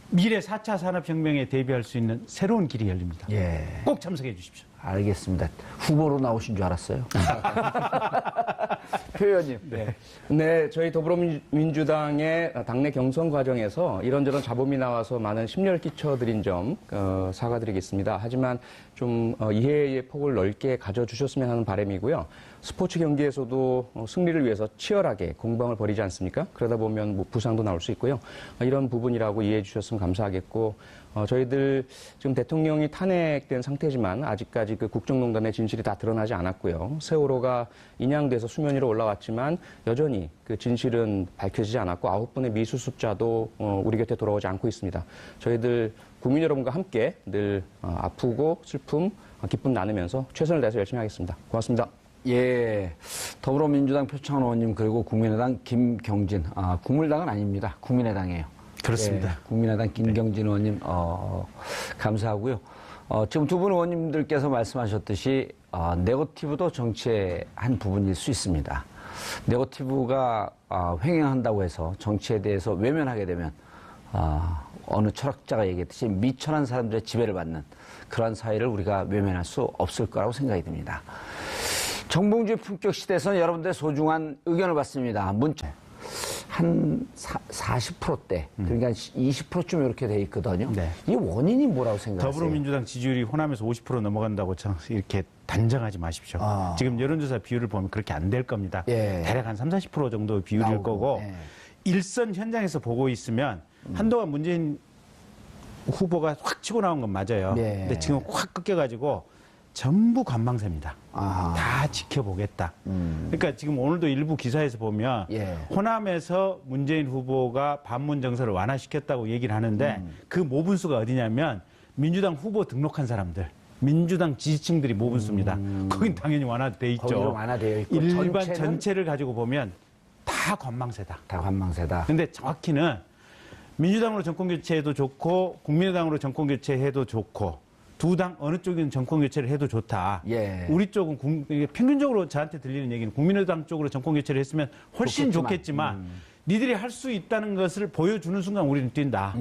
미래 4차 산업혁명에 대비할 수 있는 새로운 길이 열립니다. 예. 꼭 참석해 주십시오. 알겠습니다. 후보로 나오신 줄 알았어요. 표 의원님. 네. 네, 저희 더불어민주당의 당내 경선 과정에서 이런저런 잡음이 나와서 많은 심려를 끼쳐드린 점 사과드리겠습니다. 하지만 좀 이해의 폭을 넓게 가져주셨으면 하는 바람이고요. 스포츠 경기에서도 승리를 위해서 치열하게 공방을 벌이지 않습니까? 그러다 보면 뭐 부상도 나올 수 있고요. 이런 부분이라고 이해해 주셨으면 감사하겠고, 저희들 지금 대통령이 탄핵된 상태지만 아직까지 그 국정농단의 진실이 다 드러나지 않았고요. 세월호가 인양돼서 수면 위로 올라왔지만 여전히 그 진실은 밝혀지지 않았고 9분의 미수습자도 우리 곁에 돌아오지 않고 있습니다. 저희들 국민 여러분과 함께 늘 아프고 슬픔, 기쁨 나누면서 최선을 다해서 열심히 하겠습니다. 고맙습니다. 예. 더불어민주당 표창원 의원님 그리고 국민의당 김경진. 국민의당은 아닙니다. 국민의당이에요. 그렇습니다. 예, 국민의당 김경진 의원님 감사하고요. 지금 두 분 의원님들께서 말씀하셨듯이 네거티브도 정치의 한 부분일 수 있습니다. 네거티브가 횡행한다고 해서 정치에 대해서 외면하게 되면 어느 철학자가 얘기했듯이 미천한 사람들의 지배를 받는 그런 사회를 우리가 외면할 수 없을 거라고 생각이 듭니다. 정봉주의 품격 시대에서는 여러분들의 소중한 의견을 받습니다. 문자 한 40%대, 그러니까 20%쯤 이렇게 돼 있거든요. 네. 이 원인이 뭐라고 생각하세요? 더불어민주당 지지율이 호남에서 50% 넘어간다고 참 이렇게 단정하지 마십시오. 아. 지금 여론조사 비율을 보면 그렇게 안 될 겁니다. 예. 대략 한 30-40% 정도 비율일 나오고, 거고 예. 일선 현장에서 보고 있으면 한동안 문재인 후보가 확 치고 나온 건 맞아요. 예. 근데 지금 확 꺾여가지고 전부 관망세입니다. 아하. 다 지켜보겠다. 그러니까 지금 오늘도 일부 기사에서 보면 예. 호남에서 문재인 후보가 반문 정서를 완화시켰다고 얘기를 하는데 그 모분수가 어디냐면 민주당 후보 등록한 사람들. 민주당 지지층들이 모분수입니다. 거긴 당연히 완화돼 있죠. 거기로 완화되어 있고 일반 전체는? 전체를 가지고 보면 다 관망세다. 다 관망세다. 근데 정확히는 민주당으로 정권 교체해도 좋고 국민의당으로 정권 교체해도 좋고 두 당 어느 쪽이든 정권 교체를 해도 좋다. 예. 우리 쪽은 이게 평균적으로 저한테 들리는 얘기는 국민의당 쪽으로 정권 교체를 했으면 훨씬 좋겠지만 니들이 할 수 있다는 것을 보여주는 순간 우리는 뛴다.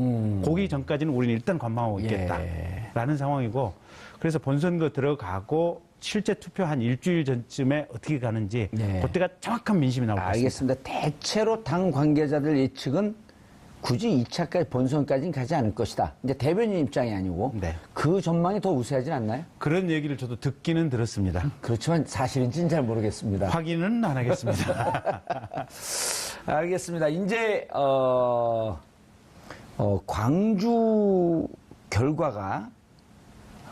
거기 전까지는 우리는 일단 관망하고 있겠다라는 상황이고 그래서 본선거 들어가고 실제 투표 한 일주일 전쯤에 어떻게 가는지 네. 그때가 정확한 민심이 나올 것 같습니다. 알겠습니다. 대체로 당 관계자들 예측은 굳이 2차까지 본선까지는 가지 않을 것이다. 이제 대변인 입장이 아니고 네. 그 전망이 더 우세하진 않나요? 그런 얘기를 저도 듣기는 들었습니다. 그렇지만 사실인지는 잘 모르겠습니다. 확인은 안 하겠습니다. 알겠습니다. 이제 광주 결과가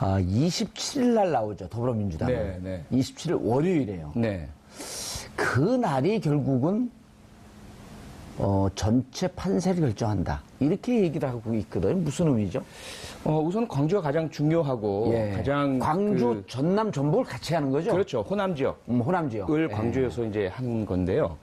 27일 날 나오죠. 더불어민주당. 네, 네. 27일 월요일이에요. 네. 그 날이 결국은 전체 판세를 결정한다. 이렇게 얘기를 하고 있거든요. 무슨 의미죠? 우선 광주가 가장 중요하고 예. 가장 광주, 전남, 전북을 같이 하는 거죠? 그렇죠. 호남 지역. 호남 지역. 을 예. 광주에서 이제 한 건데요.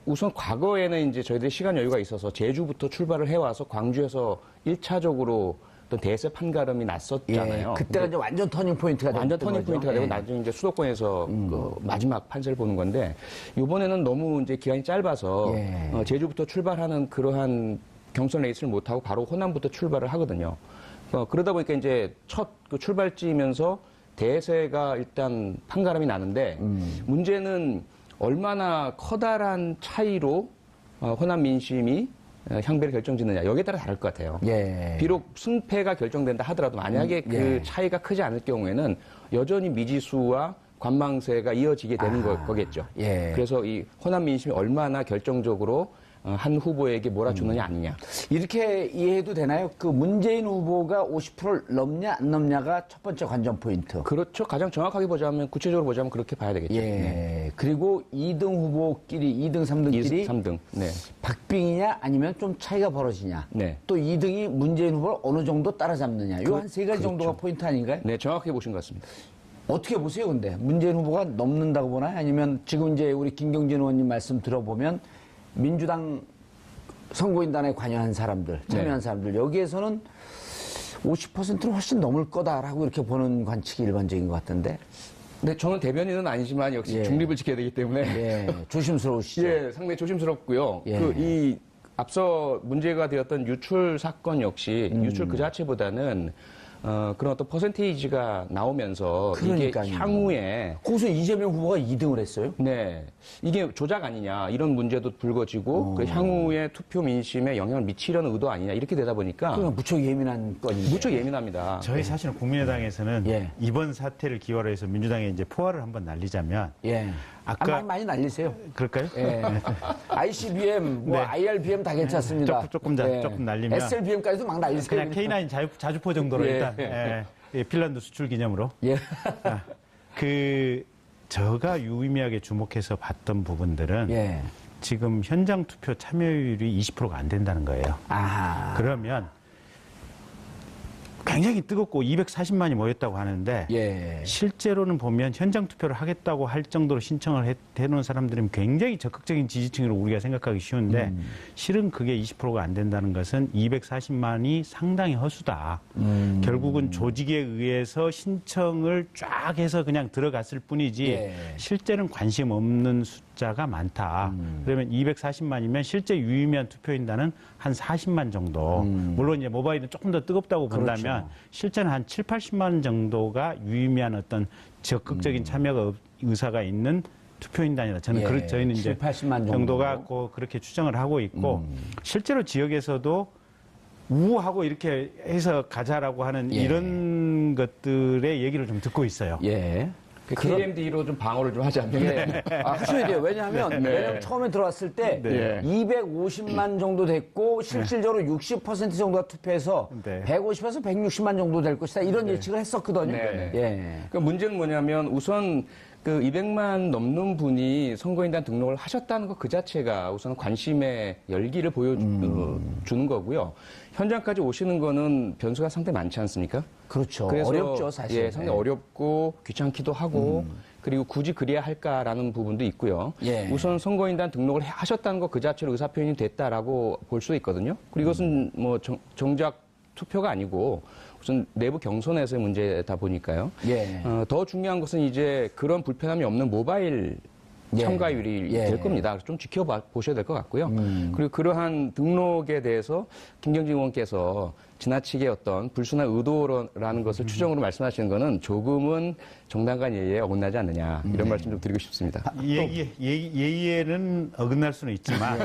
우선 과거에는 이제 저희들이 시간 여유가 있어서 제주부터 출발을 해와서 광주에서 1차적으로 어떤 대세 판가름이 났었잖아요. 예, 그때가 이제 완전 터닝 포인트가 완전 됐던 터닝 거죠. 포인트가 되고 예. 나중에 이제 수도권에서 그 마지막 판세를 보는 건데 이번에는 너무 이제 기간이 짧아서 예. 제주부터 출발하는 그러한 경선 레이스를 못 하고 바로 호남부터 출발을 하거든요. 그러다 보니까 이제 첫 그 출발지면서 대세가 일단 판가름이 나는데 문제는 얼마나 커다란 차이로 호남 민심이 향배를 결정짓느냐 여기에 따라 다를 것 같아요. 예. 비록 승패가 결정된다 하더라도 만약에 그 예. 차이가 크지 않을 경우에는 여전히 미지수와 관망세가 이어지게 되는 거겠죠. 예. 그래서 이 호남 민심이 얼마나 결정적으로 한 후보에게 몰아주느냐 아니냐. 이렇게 이해해도 되나요? 그 문재인 후보가 50%를 넘냐 안 넘냐가 첫 번째 관전 포인트. 그렇죠. 가장 정확하게 보자면 구체적으로 보자면 그렇게 봐야 되겠죠. 예. 네. 그리고 2등 후보끼리 2등, 3등끼리 3등. 네. 박빙이냐 아니면 좀 차이가 벌어지냐. 네. 또 2등이 문재인 후보를 어느 정도 따라잡느냐. 요 한 세 가지 정도가 포인트 아닌가요? 네, 정확하게 보신 것 같습니다. 어떻게 보세요, 근데? 문재인 후보가 넘는다고 보나요? 아니면 지금 이제 우리 김경진 의원님 말씀 들어보면 민주당 선거인단에 관여한 사람들, 참여한 네. 사람들, 여기에서는 50%는 훨씬 넘을 거다라고 이렇게 보는 관측이 일반적인 것 같은데. 네, 저는 대변인은 아니지만 역시 예. 중립을 지켜야 되기 때문에 예, 조심스러우시죠? 예, 상당히 조심스럽고요. 예. 이 앞서 문제가 되었던 유출 사건 역시 유출 그 자체보다는 그런 어떤 퍼센테이지가 나오면서 그러니까요. 이게 향후에 거기서 이재명 후보가 2등을 했어요? 네 이게 조작 아니냐 이런 문제도 불거지고 그 향후에 투표 민심에 영향을 미치려는 의도 아니냐 이렇게 되다 보니까 그건 무척 예민한 건인데. 무척 예민합니다. 저희 사실은 국민의당에서는 예. 이번 사태를 기화로 해서 민주당에 이제 포화를 한번 날리자면 예. 아까- 많이 날리세요. 그럴까요? 예. ICBM, 뭐 네. IRBM 다 괜찮습니다. 조금 날리면 SLBM까지도 막 날리세요. 그냥 K9 자주포 정도로 예. 일단 핀란드 수출 기념으로 예. 제가 유의미하게 주목해서 봤던 부분들은 예. 지금 현장 투표 참여율이 20%가 안 된다는 거예요. 아하. 그러면 굉장히 뜨겁고 240만이 모였다고 하는데 예. 실제로는 보면 현장 투표를 하겠다고 할 정도로 신청을 해놓은 사람들은 굉장히 적극적인 지지층으로 우리가 생각하기 쉬운데 실은 그게 20%가 안 된다는 것은 240만이 상당히 허수다. 결국은 조직에 의해서 신청을 쫙 해서 그냥 들어갔을 뿐이지 예. 실제는 관심 없는 숫자가 많다. 그러면 240만이면 실제 유의미한 투표인단은 한 40만 정도. 물론 이제 모바일은 조금 더 뜨겁다고 본다면 그렇죠. 실제는 한 7, 80만 정도가 유의미한 어떤 적극적인 참여가 의사가 있는 투표인단이다. 저는 예, 저희는 이제 7, 80만 정도가 그렇게 추정을 하고 있고 실제로 지역에서도 우하고 이렇게 해서 가자라고 하는 예. 이런 것들의 얘기를 좀 듣고 있어요. 예. 그 KMD로 좀 방어를 좀 하자면. 예. 하셔야 돼요. 왜냐하면 처음에 들어왔을 때 네. 250만 정도 됐고 실질적으로 60% 정도가 투표해서 네. 150에서 160만 정도 될 것이다. 이런 예측을 했었거든요. 네. 예. 그 문제는 뭐냐면 우선 그 200만 넘는 분이 선거인단 등록을 하셨다는 것 그 자체가 우선 관심의 열기를 보여주는 거고요. 현장까지 오시는 거는 변수가 상당히 많지 않습니까? 그렇죠. 그래서 어렵죠, 사실. 예, 상당히 어렵고 귀찮기도 하고 그리고 굳이 그래야 할까라는 부분도 있고요. 예. 우선 선거인단 등록을 하셨다는 것 그 자체로 의사표현이 됐다라고 볼 수 있거든요. 그리고 이것은 뭐 정작 투표가 아니고 우선 내부 경선에서의 문제다 보니까요. 예. 더 중요한 것은 이제 그런 불편함이 없는 모바일 예. 참가율이 예. 될 겁니다. 그래서 좀 지켜보셔야 될 것 같고요. 그리고 그러한 등록에 대해서 김경진 의원께서 지나치게 어떤 불순한 의도라는 것을 추정으로 말씀하시는 것은 조금은 정당 간 예의에 어긋나지 않느냐 이런 말씀 좀 드리고 싶습니다. 예의에는 어긋날 수는 있지만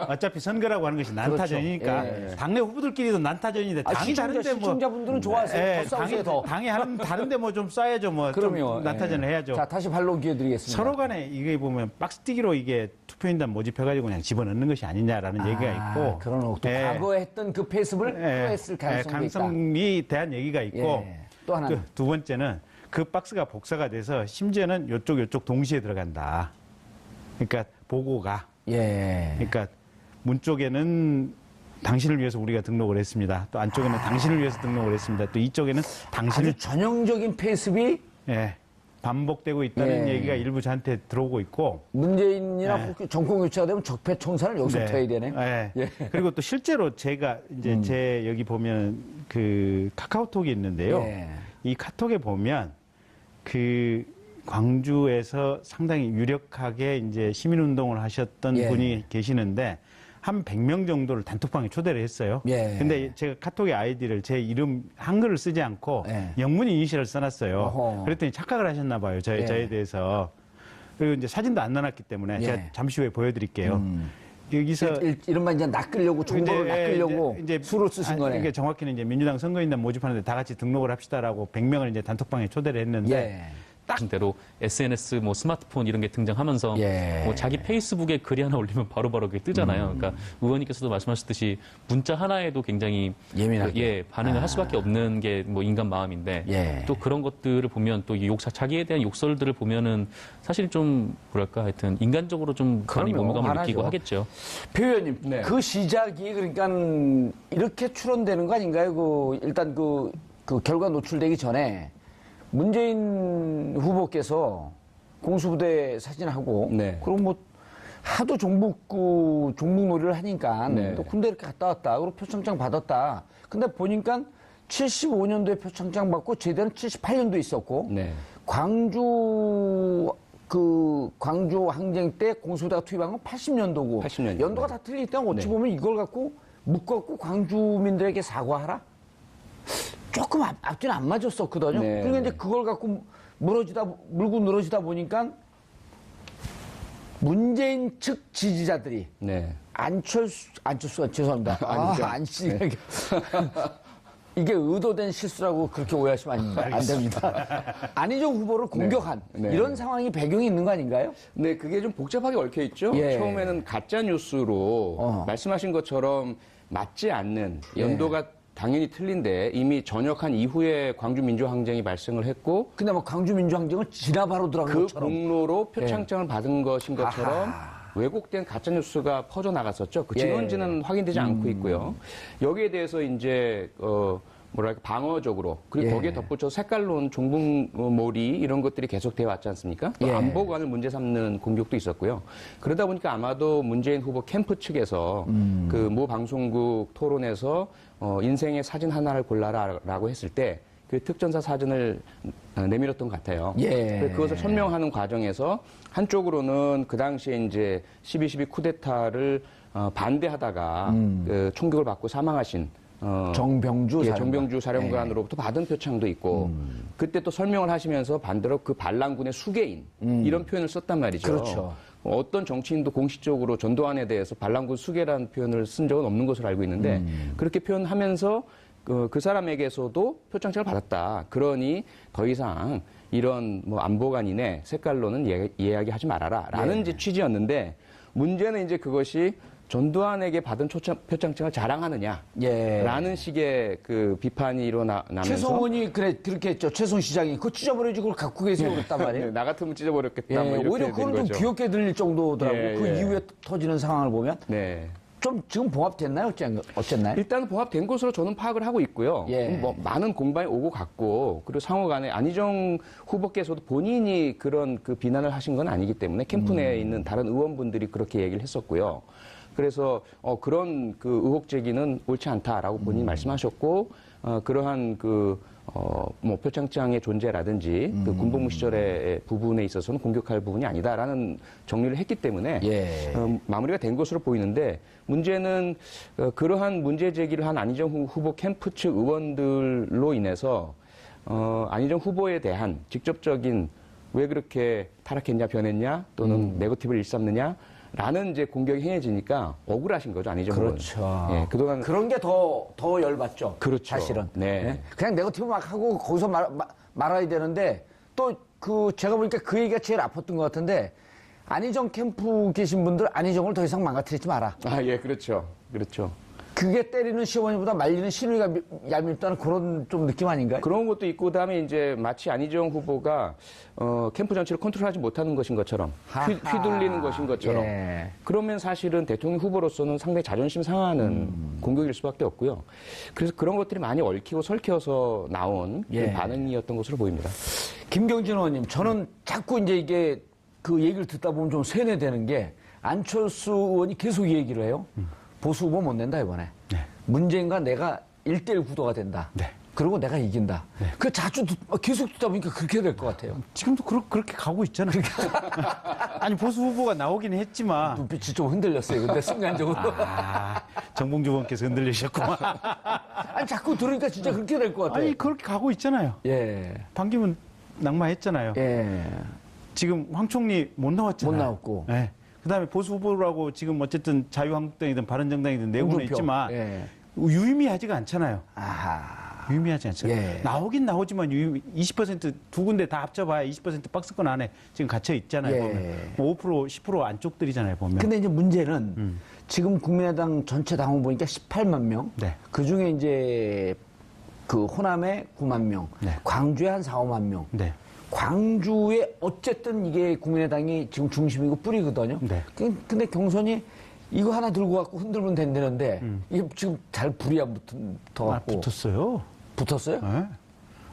어차피 선거라고 하는 것이 난타전이니까 그렇죠. 예. 당내 후보들끼리도 난타전인데 당이 다른데 뭐 시청자분들은 좋아하세요. 더 싸우세요, 더. 당이 하는 다른데 뭐 좀 쏴야죠. 뭐 그럼요. 좀 난타전을 예. 해야죠. 자, 다시 발로 기회 드리겠습니다. 서로 간에 이게 보면 박스뛰기로 이게 투표인단 모집해가지고 그냥 집어넣는 것이 아니냐라는 얘기가 있고. 그런 또 예. 과거에 했던 그 패습을 또 했을 가능성도 있다. 가능성에 대한 얘기가 있고. 예. 또 하나는. 두 번째는 그 박스가 복사가 돼서 심지어는 요쪽 동시에 들어간다. 그러니까 보고가. 예. 그러니까 문 쪽에는 당신을 위해서 우리가 등록을 했습니다. 또 안쪽에는 당신을 위해서 등록을 했습니다. 또 이쪽에는 당신을 아주 전형적인 패습이 예, 반복되고 있다는 예. 얘기가 일부 저한테 들어오고 있고. 문재인이나 네. 정권 교체가 되면 적폐청산을 여기서부터 해야 되네. 예. 그리고 또 실제로 제가 이제 제 여기 보면 그 카카오톡이 있는데요. 예. 이 카톡에 보면 그 광주에서 상당히 유력하게 이제 시민운동을 하셨던 예. 분이 계시는데 한 100명 정도를 단톡방에 초대를 했어요. 예. 근데 제가 카톡의 아이디를 제 이름 한글을 쓰지 않고 예. 영문 이니셜을 써놨어요. 어허. 그랬더니 착각을 하셨나 봐요. 예. 저에 대해서. 그리고 이제 사진도 안 넣어놨기 때문에 예. 제가 잠시 후에 보여드릴게요. 여기서 이른바 이제 낚으려고 정보를 낚으려고 수로 쓰신 거네. 이게 정확히는 이제 민주당 선거인단 모집하는데 다 같이 등록을 합시다라고 100명을 이제 단톡방에 초대를 했는데 예. 말씀 대로 SNS, 뭐 스마트폰 이런 게 등장하면서 예. 뭐 자기 페이스북에 글이 하나 올리면 바로바로 그게 뜨잖아요. 그러니까 의원님께서도 말씀하셨듯이 문자 하나에도 굉장히 예민하게. 반응을 할 수밖에 없는 게 뭐 인간 마음인데 예. 또 그런 것들을 보면 또 자기에 대한 욕설들을 보면은 사실 좀 뭐랄까 하여튼 인간적으로 좀 많이 그럼요. 모멸감을 느끼고 화나죠. 하겠죠. 표 의원님, 네. 그 시작이 그러니까 이렇게 추론되는 거 아닌가요? 일단 그 결과 노출되기 전에 문재인 후보께서 공수부대 사진하고 네. 그리고 뭐 하도 종북놀이를 하니까 네. 또 군대 이렇게 갔다 왔다 그리고 표창장 받았다. 근데 보니까 75년도에 표창장 받고 제대는 78년도에 있었고 네. 광주 항쟁 때 공수부대가 투입한 건 80년도고 80년이요. 연도가 다 틀리기 때문에 어찌 보면 이걸 갖고 묶었고 광주민들에게 사과하라? 조금 앞뒤는 안 맞았었거든요. 네. 그러니까 이제 그걸 갖고 물고 늘어지다 보니까 문재인 측 지지자들이 네. 안철수가 죄송합니다. 안씨. 이게 의도된 실수라고 그렇게 오해하시면 안 됩니다. 안희정 후보를 공격한 네. 이런 상황이 배경이 있는 거 아닌가요? 네, 그게 좀 복잡하게 얽혀 있죠. 예. 처음에는 가짜 뉴스로 말씀하신 것처럼 맞지 않는 연도가 당연히 틀린데 이미 전역한 이후에 광주 민주항쟁이 발생을 했고 근데 뭐 광주민주항쟁은 지나 바로 들어간 그 것처럼 공로로 표창장을 받은 것인 것처럼 왜곡된 가짜 뉴스가 퍼져 나갔었죠. 그 진원지는 확인되지 않고 있고요. 여기에 대해서 이제 뭐랄까 방어적으로 그리고 거기에 덧붙여 색깔론 종북몰이 이런 것들이 계속되어 왔지 않습니까? 또 안보관을 문제 삼는 공격도 있었고요. 그러다 보니까 아마도 문재인 후보 캠프 측에서 그 모 방송국 토론에서 인생의 사진 하나를 골라라라고 했을 때 그 특전사 사진을 내밀었던 것 같아요. 그래서 그것을 설명하는 과정에서 한쪽으로는 그 당시에 이제 12.12 쿠데타를 반대하다가 그 총격을 받고 사망하신 정병주 예, 사령관. 정병주 사령관으로부터 받은 표창도 있고 그때 또 설명을 하시면서 반대로 그 반란군의 수괴인 이런 표현을 썼단 말이죠. 그렇죠. 어떤 정치인도 공식적으로 전두환에 대해서 반란군 수괴라는 표현을 쓴 적은 없는 것으로 알고 있는데 그렇게 표현하면서 그 사람에게서도 표창장을 받았다. 그러니 더 이상 이런 뭐 안보관인의 색깔로는 이야기하지 말아라라는 이제 취지였는데 문제는 이제 그것이 전두환에게 받은 표창장을 자랑하느냐 예. 라는 식의 그 비판이 일어나면서 최성원이 그렇게 했죠. 최성 시장이 그거 찢어버려지 그걸 갖고 계세요 그랬단 말이에요. 나 같으면 찢어버렸겠다. 예, 뭐 이렇게 오히려 된 그건 좀 거죠. 귀엽게 들릴 정도더라고요. 예, 그 예. 이후에 터지는 상황을 보면 네. 좀 지금 봉합됐나요? 어쨌나요? 일단 봉합된 것으로 저는 파악을 하고 있고요. 예. 뭐 많은 공방이 오고 갔고 그리고 상호간에 안희정 후보께서도 본인이 그런 그 비난을 하신 건 아니기 때문에 캠프 내에 있는 다른 의원분들이 그렇게 얘기를 했었고요. 그래서 그런 그 의혹 제기는 옳지 않다라고 본인이 말씀하셨고 그러한 뭐 표창장의 존재라든지 그 군복무 시절의 부분에 있어서는 공격할 부분이 아니다라는 정리를 했기 때문에 예. 마무리가 된 것으로 보이는데 문제는 그러한 문제 제기를 한 안희정 후보 캠프 측 의원들로 인해서 안희정 후보에 대한 직접적인 왜 그렇게 타락했냐 변했냐 또는 네거티브를 일삼느냐 라는 이제 공격이 행해지니까 억울하신 거죠, 안희정 후보는. 그렇죠. 예, 그동안 그런 게 더 열받죠. 그렇죠. 사실은. 네. 예? 그냥 네거티브 막 하고 거기서 말아야 되는데 또 제가 보니까 그 얘기가 제일 아팠던 것 같은데 안희정 캠프 계신 분들 안희정을 더 이상 망가뜨리지 마라. 아, 예, 그렇죠. 그렇죠. 그게 때리는 시어머니보다 말리는 시누이가 얄밉다는 그런 좀 느낌 아닌가요? 그런 것도 있고 그다음에 이제 마치 안희정 후보가 캠프 전체를 컨트롤하지 못하는 것인 것처럼 휘둘리는 것인 것처럼 예. 그러면 사실은 대통령 후보로서는 상당히 자존심 상하는 공격일 수밖에 없고요. 그래서 그런 것들이 많이 얽히고 설켜서 나온 예. 그 반응이었던 것으로 보입니다. 김경진 의원님, 저는 자꾸 이제 이게 그 얘기를 듣다 보면 좀 세뇌되는 게 안철수 의원이 계속 이 얘기를 해요. 보수 후보 못 낸다 이번에. 네. 문재인과 내가 1대1 구도가 된다. 네. 그리고 내가 이긴다. 네. 그 자주 계속 듣다 보니까 그렇게 될 것 같아요. 지금도 그렇게 가고 있잖아요. 아니 보수 후보가 나오긴 했지만 눈빛이 좀 흔들렸어요. 근데 순간적으로. 정봉주 의원께서 흔들리셨구만. 아니 자꾸 들으니까 진짜 그렇게 될 것 같아요. 아니 그렇게 가고 있잖아요. 예. 반기문 낙마했잖아요. 예. 지금 황 총리 못 나왔잖아요. 못 나왔고. 네. 그다음에 보수 후보라고 지금 어쨌든 자유한국당이든 바른정당이든 내부는 홍준표. 있지만 예. 유의미하지가 않잖아요. 아하. 유의미하지 않잖아요. 예. 나오긴 나오지만 20%두 군데 다 합쳐봐야 20% 박스권 안에 지금 갇혀 있잖아요. 예. 보면. 뭐 5%, 10% 안쪽들이잖아요. 보면. 근데 이제 문제는 지금 국민의당 전체 당원 보니까 18만 명. 네. 그 중에 이제 그 호남에 9만 명. 네. 광주에 한 4, 5만 명. 네. 광주에 어쨌든 이게 국민의당이 지금 중심이고 뿌리거든요. 네. 근데 경선이 이거 하나 들고 갖고 흔들면 된다는데 이게 지금 잘 불이 안 붙어갖고 붙었어요. 붙었어요? 네.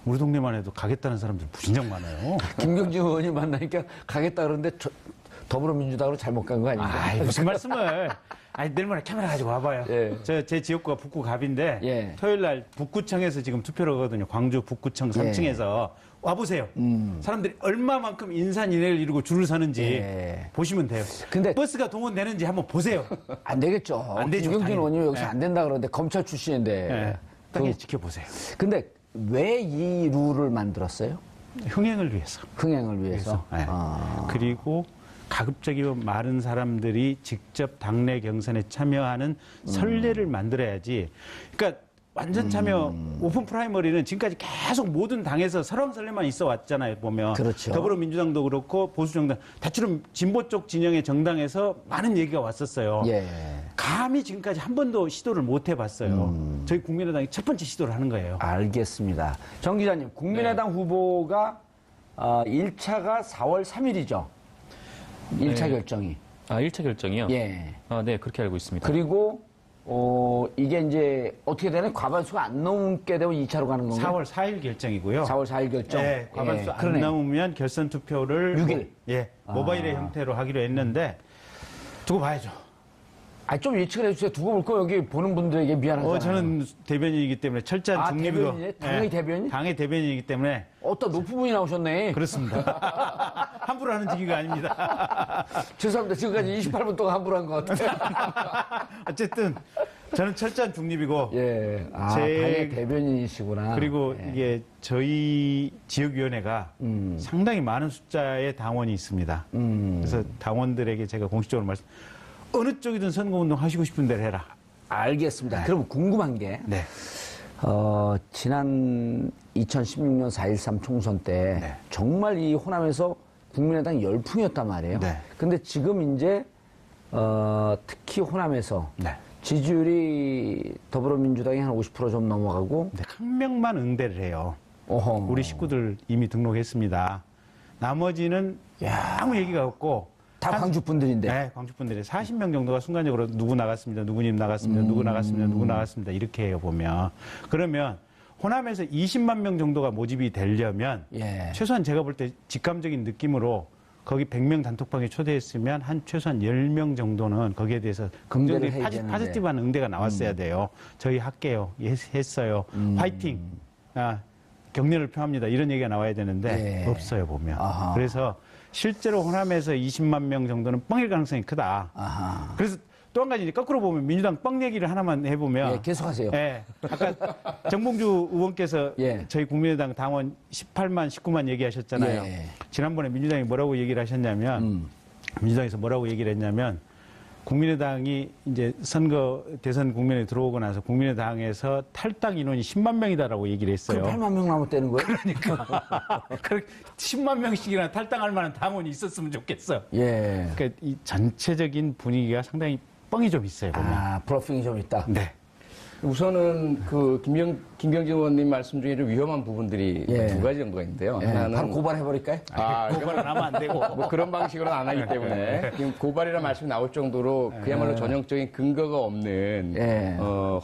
우리 동네만 해도 가겠다는 사람들 무진장 많아요. 김경진 의원이 만나니까 가겠다 그러는데 더불어민주당으로 잘못 간 거 아닌가? 아이, 무슨 말씀을. 아니, 내일 모레 카메라 가지고 와봐요. 예. 제 지역구가 북구갑인데, 예. 토요일 날 북구청에서 지금 투표를 하거든요. 광주 북구청 3층에서. 와보세요. 사람들이 얼마만큼 인산인해를 이루고 줄을 서는지 예. 보시면 돼요. 근데- 버스가 동원되는지 한번 보세요. 안 되겠죠. 안 되죠, 김경진 당연히. 의원이 여기서 예. 안 된다 그러는데 검찰 출신인데. 예. 땅에 지켜보세요. 근데 왜 이 룰을 만들었어요? 흥행을 위해서. 흥행을 위해서. 예. 그리고 가급적이면 많은 사람들이 직접 당내 경선에 참여하는 선례를 만들어야지. 그러니까 완전 참여 오픈 프라이머리는 지금까지 계속 모든 당에서 설왕설래만 있어 왔잖아요. 보면 그렇죠. 더불어민주당도 그렇고 보수정당 다처럼 진보 쪽 진영의 정당에서 많은 얘기가 왔었어요. 예. 감히 지금까지 한 번도 시도를 못 해봤어요. 저희 국민의당이 첫 번째 시도를 하는 거예요. 알겠습니다. 정 기자님, 국민의당 후보가 1차가 4월 3일이죠. 1차 결정이. 1차 결정이요? 예. 네, 그렇게 알고 있습니다. 그리고 이게 이제 어떻게 되나 과반수가 안 넘게 되면 2차로 가는 건가요? 4월 4일 결정이고요. 4월 4일 결정. 네, 과반수 안 그러네. 넘으면 결선 투표를 6일. 모바일의 형태로 하기로 했는데 두고 봐야죠. 좀 예측을 해주세요. 두고 볼 거 여기 보는 분들에게 미안하잖아요. 저는 대변인이기 때문에 철저한 중립이고 대변인이에요? 당의 대변인? 당의 대변인이기 때문에 높은 분이 나오셨네. 그렇습니다. 함부로 하는 얘기가 아닙니다. 죄송합니다. 지금까지 28분 동안 함부로 한 것 같아요. 어쨌든 저는 철저한 중립이고 예. 아, 제- 당의 대변인이시구나. 그리고 예. 이게 저희 지역위원회가 상당히 많은 숫자의 당원이 있습니다. 그래서 당원들에게 제가 공식적으로 어느 쪽이든 선거운동 하시고 싶은 대로 해라. 알겠습니다. 그럼 궁금한 게 네. 지난 2016년 4.13 총선 때 네. 정말 이 호남에서 국민의당 열풍이었단 말이에요. 네. 근데 지금 이제 특히 호남에서 네. 지지율이 더불어민주당이 한 50% 좀 넘어가고 한 명만 응대를 해요. 어허. 우리 식구들 이미 등록했습니다. 나머지는 아무 얘기가 없고 다 광주 분들인데. 네, 광주 분들이 40명 정도가 순간적으로 누구 나갔습니다. 누구님 나갔습니다. 누구 나갔습니다. 누구 나갔습니다. 이렇게 해요, 보면. 그러면 호남에서 20만 명 정도가 모집이 되려면 예. 최소한 제가 볼 때 직감적인 느낌으로 거기 100명 단톡방에 초대했으면 한 최소한 10명 정도는 거기에 대해서 응대를 긍정적인 해야 되는데. 파지티브한 응대가 나왔어야 돼요. 저희 할게요. 했어요. 화이팅. 격려를 표합니다. 이런 얘기가 나와야 되는데 예. 없어요, 보면. 아하. 그래서 실제로 호남에서 20만 명 정도는 뻥일 가능성이 크다. 아하. 그래서 또 한 가지 거꾸로 보면 민주당 뻥 얘기를 하나만 해보면 예, 계속하세요. 예, 아까 정봉주 의원께서 예. 저희 국민의당 당원 18만, 19만 얘기하셨잖아요. 예. 지난번에 민주당이 뭐라고 얘기를 하셨냐면 민주당에서 뭐라고 얘기를 했냐면 국민의당이 이제 선거 대선 국면에 들어오고 나서 국민의당에서 탈당 인원이 10만 명이다라고 얘기를 했어요. 그럼 8만 명 남았다는 거예요? 그렇게 10만 명씩이나 탈당할 만한 당원이 있었으면 좋겠어. 예. 그러니까 이 전체적인 분위기가 상당히 뻥이 좀 있어요, 보면. 아, 브러핑이 좀 있다. 네. 우선은 그 김경진 의원님 말씀 중에 좀 위험한 부분들이 예. 두 가지 정도가 있는데요. 예, 바로 고발해버릴까요? 고발은 하면 안 되고. 뭐 그런 방식으로는 안 하기 때문에 지금 고발이라는 말씀이 나올 정도로 그야말로 전형적인 근거가 없는 예.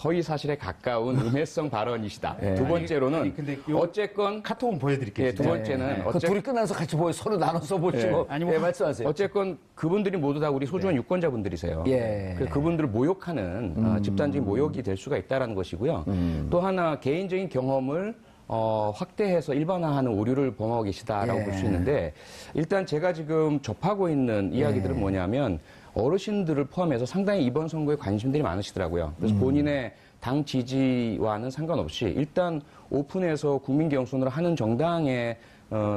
허위 사실에 가까운 음해성 발언이시다. 예. 두 번째로는 아니, 근데 요- 어쨌건 카톡은 보여드릴게요. 예, 두 진짜. 번째는 그 둘이 끝나서 같이 보여 서로 나눠서 보시고. 예. 아니, 예, 말씀하세요. 어쨌건 그분들이 모두 다 우리 소중한 유권자분들이세요. 예. 그래서 그분들을 모욕하는 집단적인 모욕이 될 수가 있다는 것이고요. 또 하나 개인적인 경험을 확대해서 일반화하는 오류를 범하고 계시다라고 예. 볼 수 있는데 일단 제가 지금 접하고 있는 이야기들은 뭐냐면 어르신들을 포함해서 상당히 이번 선거에 관심들이 많으시더라고요. 그래서 본인의 당 지지와는 상관없이 일단 오픈해서 국민 경선을 하는 정당의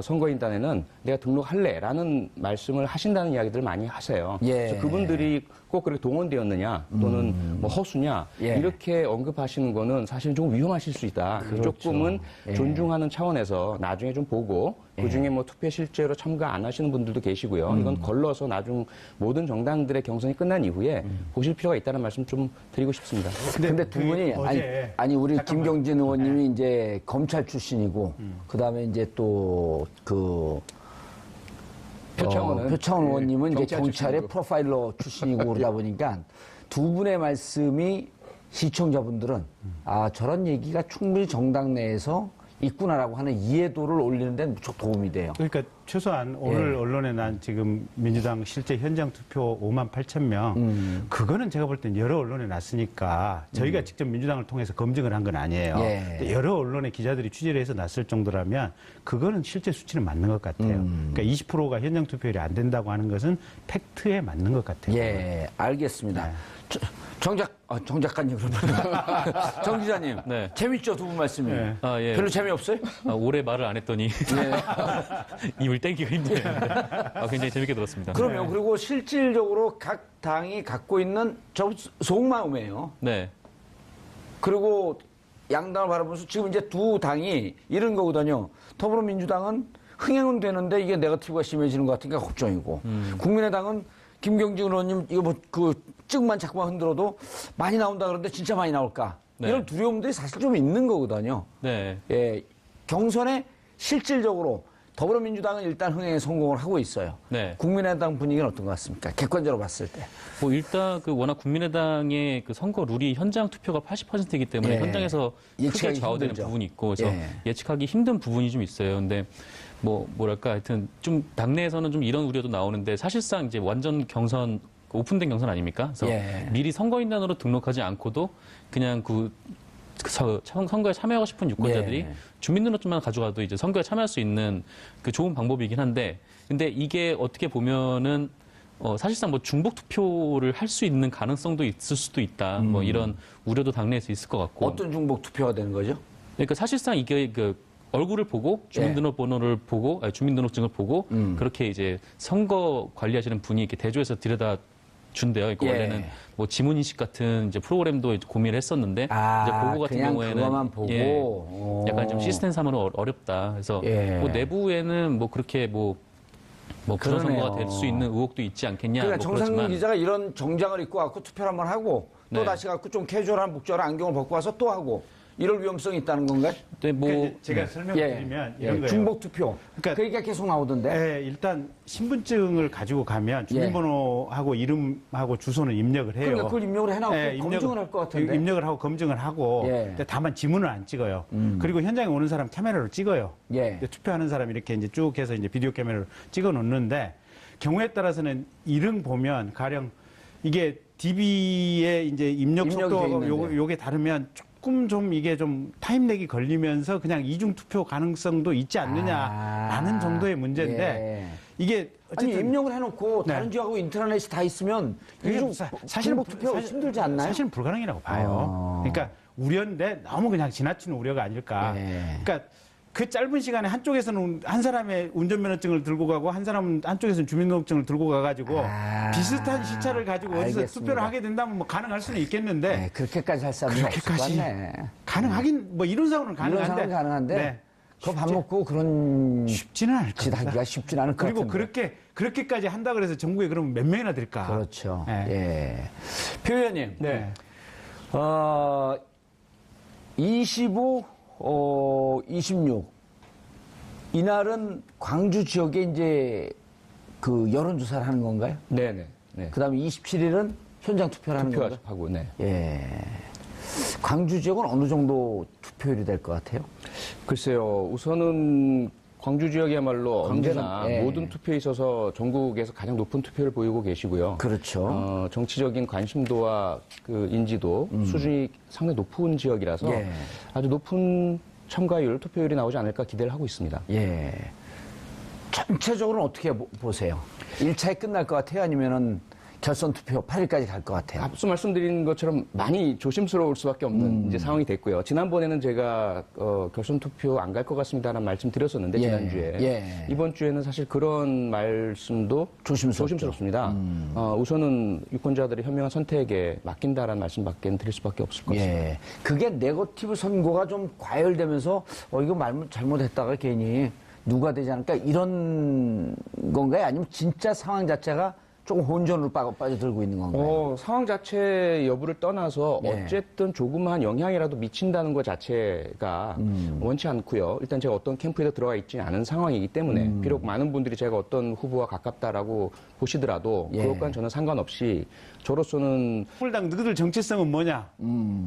선거인단에는 내가 등록할래라는 말씀을 하신다는 이야기들을 많이 하세요. 예. 그래서 그분들이 꼭 그렇게 동원되었느냐 또는 뭐 허수냐 예. 이렇게 언급하시는 거는 사실 좀 위험하실 수 있다. 그렇죠. 조금은 예. 존중하는 차원에서 나중에 좀 보고 그중에 뭐 투표에 실제로 참가 안 하시는 분들도 계시고요. 이건 걸러서 나중 모든 정당들의 경선이 끝난 이후에 보실 필요가 있다는 말씀 좀 드리고 싶습니다. 근데 두 분이 어제 아니 우리 잠깐만. 김경진 의원님이 이제 검찰 출신이고 그다음에 이제 또 그 표창원 의원님은 이제 경찰 경찰의 출신이고. 프로파일러 출신이고 그러다 보니까 두 분의 말씀이 시청자분들은 아 저런 얘기가 충분히 정당 내에서 있구나라고 하는 이해도를 올리는 데는 무척 도움이 돼요. 그러니까 최소한 오늘 언론에 난 지금 민주당 실제 현장 투표 5만 8천 명 그거는 제가 볼 땐 여러 언론에 났으니까 저희가 직접 민주당을 통해서 검증을 한 건 아니에요. 예. 근데 여러 언론의 기자들이 취재를 해서 났을 정도라면 그거는 실제 수치는 맞는 것 같아요. 그러니까 20%가 현장 투표율이 안 된다고 하는 것은 팩트에 맞는 것 같아요. 예, 알겠습니다. 정 작가님 그러면 정 기자님 네. 재밌죠 두 분 말씀이 네. 아, 예. 별로 재미없어요? 오래 말을 안 했더니 입을 땡기가 힘드네요. 굉장히 재밌게 들었습니다. 그러면 그리고 실질적으로 각 당이 갖고 있는 저 속마음이에요. 네. 그리고 양당을 바라보면서 지금 이제 두 당이 이런 거거든요. 더불어민주당은 흥행은 되는데 이게 네거티브가 심해지는 것 같으니까 걱정이고 국민의당은 김경진 의원님 이거 뭐 그 찍만 자꾸만 흔들어도 많이 나온다 그러는데 진짜 많이 나올까? 네. 이런 두려움들이 사실 좀 있는 거거든요. 네. 예, 경선에 실질적으로 더불어민주당은 일단 흥행에 성공을 하고 있어요. 네. 국민의당 분위기는 어떤 것 같습니까? 객관적으로 봤을 때. 뭐 일단 그 워낙 국민의당의 그 선거 룰이 현장 투표가 80%이기 때문에 예. 현장에서 크게 예측하기 좌우되는 힘들죠. 부분이 있고 그래서 예. 예측하기 힘든 부분이 좀 있어요. 근데 뭐랄까 하여튼 좀 당내에서는 좀 이런 우려도 나오는데 사실상 이제 완전 경선 오픈된 경선 아닙니까? 그래서 예. 미리 선거인단으로 등록하지 않고도 그냥 선거에 참여하고 싶은 유권자들이 예. 주민등록증만 가져가도 이제 선거에 참여할 수 있는 그 좋은 방법이긴 한데 근데 이게 어떻게 보면은 사실상 뭐 중복 투표를 할 수 있는 가능성도 있을 수도 있다. 뭐 이런 우려도 당내에서 있을 것 같고. 어떤 중복 투표가 되는 거죠? 그러니까 사실상 이게 그 얼굴을 보고 주민등록번호를 보고 주민등록증을 보고 그렇게 이제 선거 관리하시는 분이 이렇게 대조해서 들여다 준대요. 그러니까 원래는 뭐 지문인식 같은 이제 프로그램도 고민을 했었는데 이제 그거 같은 그냥 경우에는 그거만 보고 약간 좀 시스템상으로 어렵다. 그래서 뭐 내부에는 뭐 그렇게 뭐 부정선거가 될 수 있는 의혹도 있지 않겠냐. 그러니까 뭐 정상근 그렇지만 기자가 이런 정장을 입고 갖고 투표를 한번 하고 또 네. 다시 갖고 좀 캐주얼한 목적으로 안경을 벗고 와서 또 하고 이럴 위험성이 있다는 건가요? 네, 뭐 그러니까 제가 설명드리면 이런 거예요. 중복 투표. 그러니까 그러니까 계속 나오던데. 네, 일단 신분증을 가지고 가면 주민번호하고 이름하고 주소는 입력을 해요. 그러니까 그걸 입력을 해놓고 네, 검증을 할 것 같은데. 입력을 하고 검증을 하고 근데 다만 지문을 안 찍어요. 그리고 현장에 오는 사람 카메라로 찍어요. 근데 투표하는 사람 이렇게 이제 쭉 해서 이제 비디오 카메라로 찍어 놓는데 경우에 따라서는 이름 보면 가령 이게 DB의 이제 입력 속도하고 요게 다르면 조금 좀 이게 좀 타임렉이 걸리면서 그냥 이중 투표 가능성도 있지 않느냐라는 정도의 문제인데 이게 아니 입력을 해놓고 네. 다른 지역하고 인터넷이 다 있으면 이중 중복 투표 힘들지 않나요? 사실은 불가능이라고 봐요. 그러니까 우려인데 너무 그냥 지나치는 우려가 아닐까. 그러니까 그 짧은 시간에 한쪽에서는 한 사람의 운전면허증을 들고 가고 한 사람은 한쪽에서는 주민등록증을 들고 가가지고 비슷한 시차를 가지고 어디서 알겠습니다. 투표를 하게 된다면 뭐 가능할 수는 있겠는데 네, 그렇게까지 할 사람은 없을 것 그렇게까지 같네. 가능하긴 뭐 이론상으로는 이런 가능한데 상황은 가능한데 네. 그거 밥 먹고 그런 쉽지는 않을 짓 겁니다. 하기가 쉽지는 않을 것 그리고 같은데. 그렇게까지 한다 그래서 전국에 그러면 몇 명이나 될까? 그렇죠. 네. 예. 표 의원님. 네. 25, 26. 이날은 광주 지역에 이제 그 여론조사를 하는 건가요? 네네. 네. 그 다음에 27일은 현장 투표를 하는 건가요? 투표하고, 네. 예. 광주 지역은 어느 정도 투표율이 될 것 같아요? 글쎄요, 우선은 광주 지역이야말로 언제나 예. 모든 투표에 있어서 전국에서 가장 높은 투표를 보이고 계시고요. 그렇죠. 정치적인 관심도와 그 인지도 수준이 상당히 높은 지역이라서 예. 아주 높은 참가율, 투표율이 나오지 않을까 기대를 하고 있습니다. 예. 전체적으로는 어떻게 보세요? 1차에 끝날 것 같아요? 아니면은 결선 투표 8일까지 갈 것 같아요? 앞서 말씀드린 것처럼 많이 조심스러울 수밖에 없는 이제 상황이 됐고요. 지난번에는 제가 결선 투표 안 갈 것 같습니다라는 말씀 드렸었는데 지난주에 이번 주에는 사실 그런 말씀도 조심스럽습니다. 우선은 유권자들의 현명한 선택에 맡긴다라는 말씀밖에 드릴 수밖에 없을 것 같습니다. 예. 그게 네거티브 선고가 좀 과열되면서 이거 말 잘못했다가 괜히 누가 되지 않을까 이런 건가요? 아니면 진짜 상황 자체가 조금 혼전으로 빠져들고 있는 건가요? 상황 자체 여부를 떠나서 어쨌든 조그마한 영향이라도 미친다는 것 자체가 원치 않고요. 일단 제가 어떤 캠프에도 들어가 있지 않은 상황이기 때문에 비록 많은 분들이 제가 어떤 후보와 가깝다라고 보시더라도 그것과는 저는 상관없이 저로서는 국민당 너희들 정체성은 뭐냐?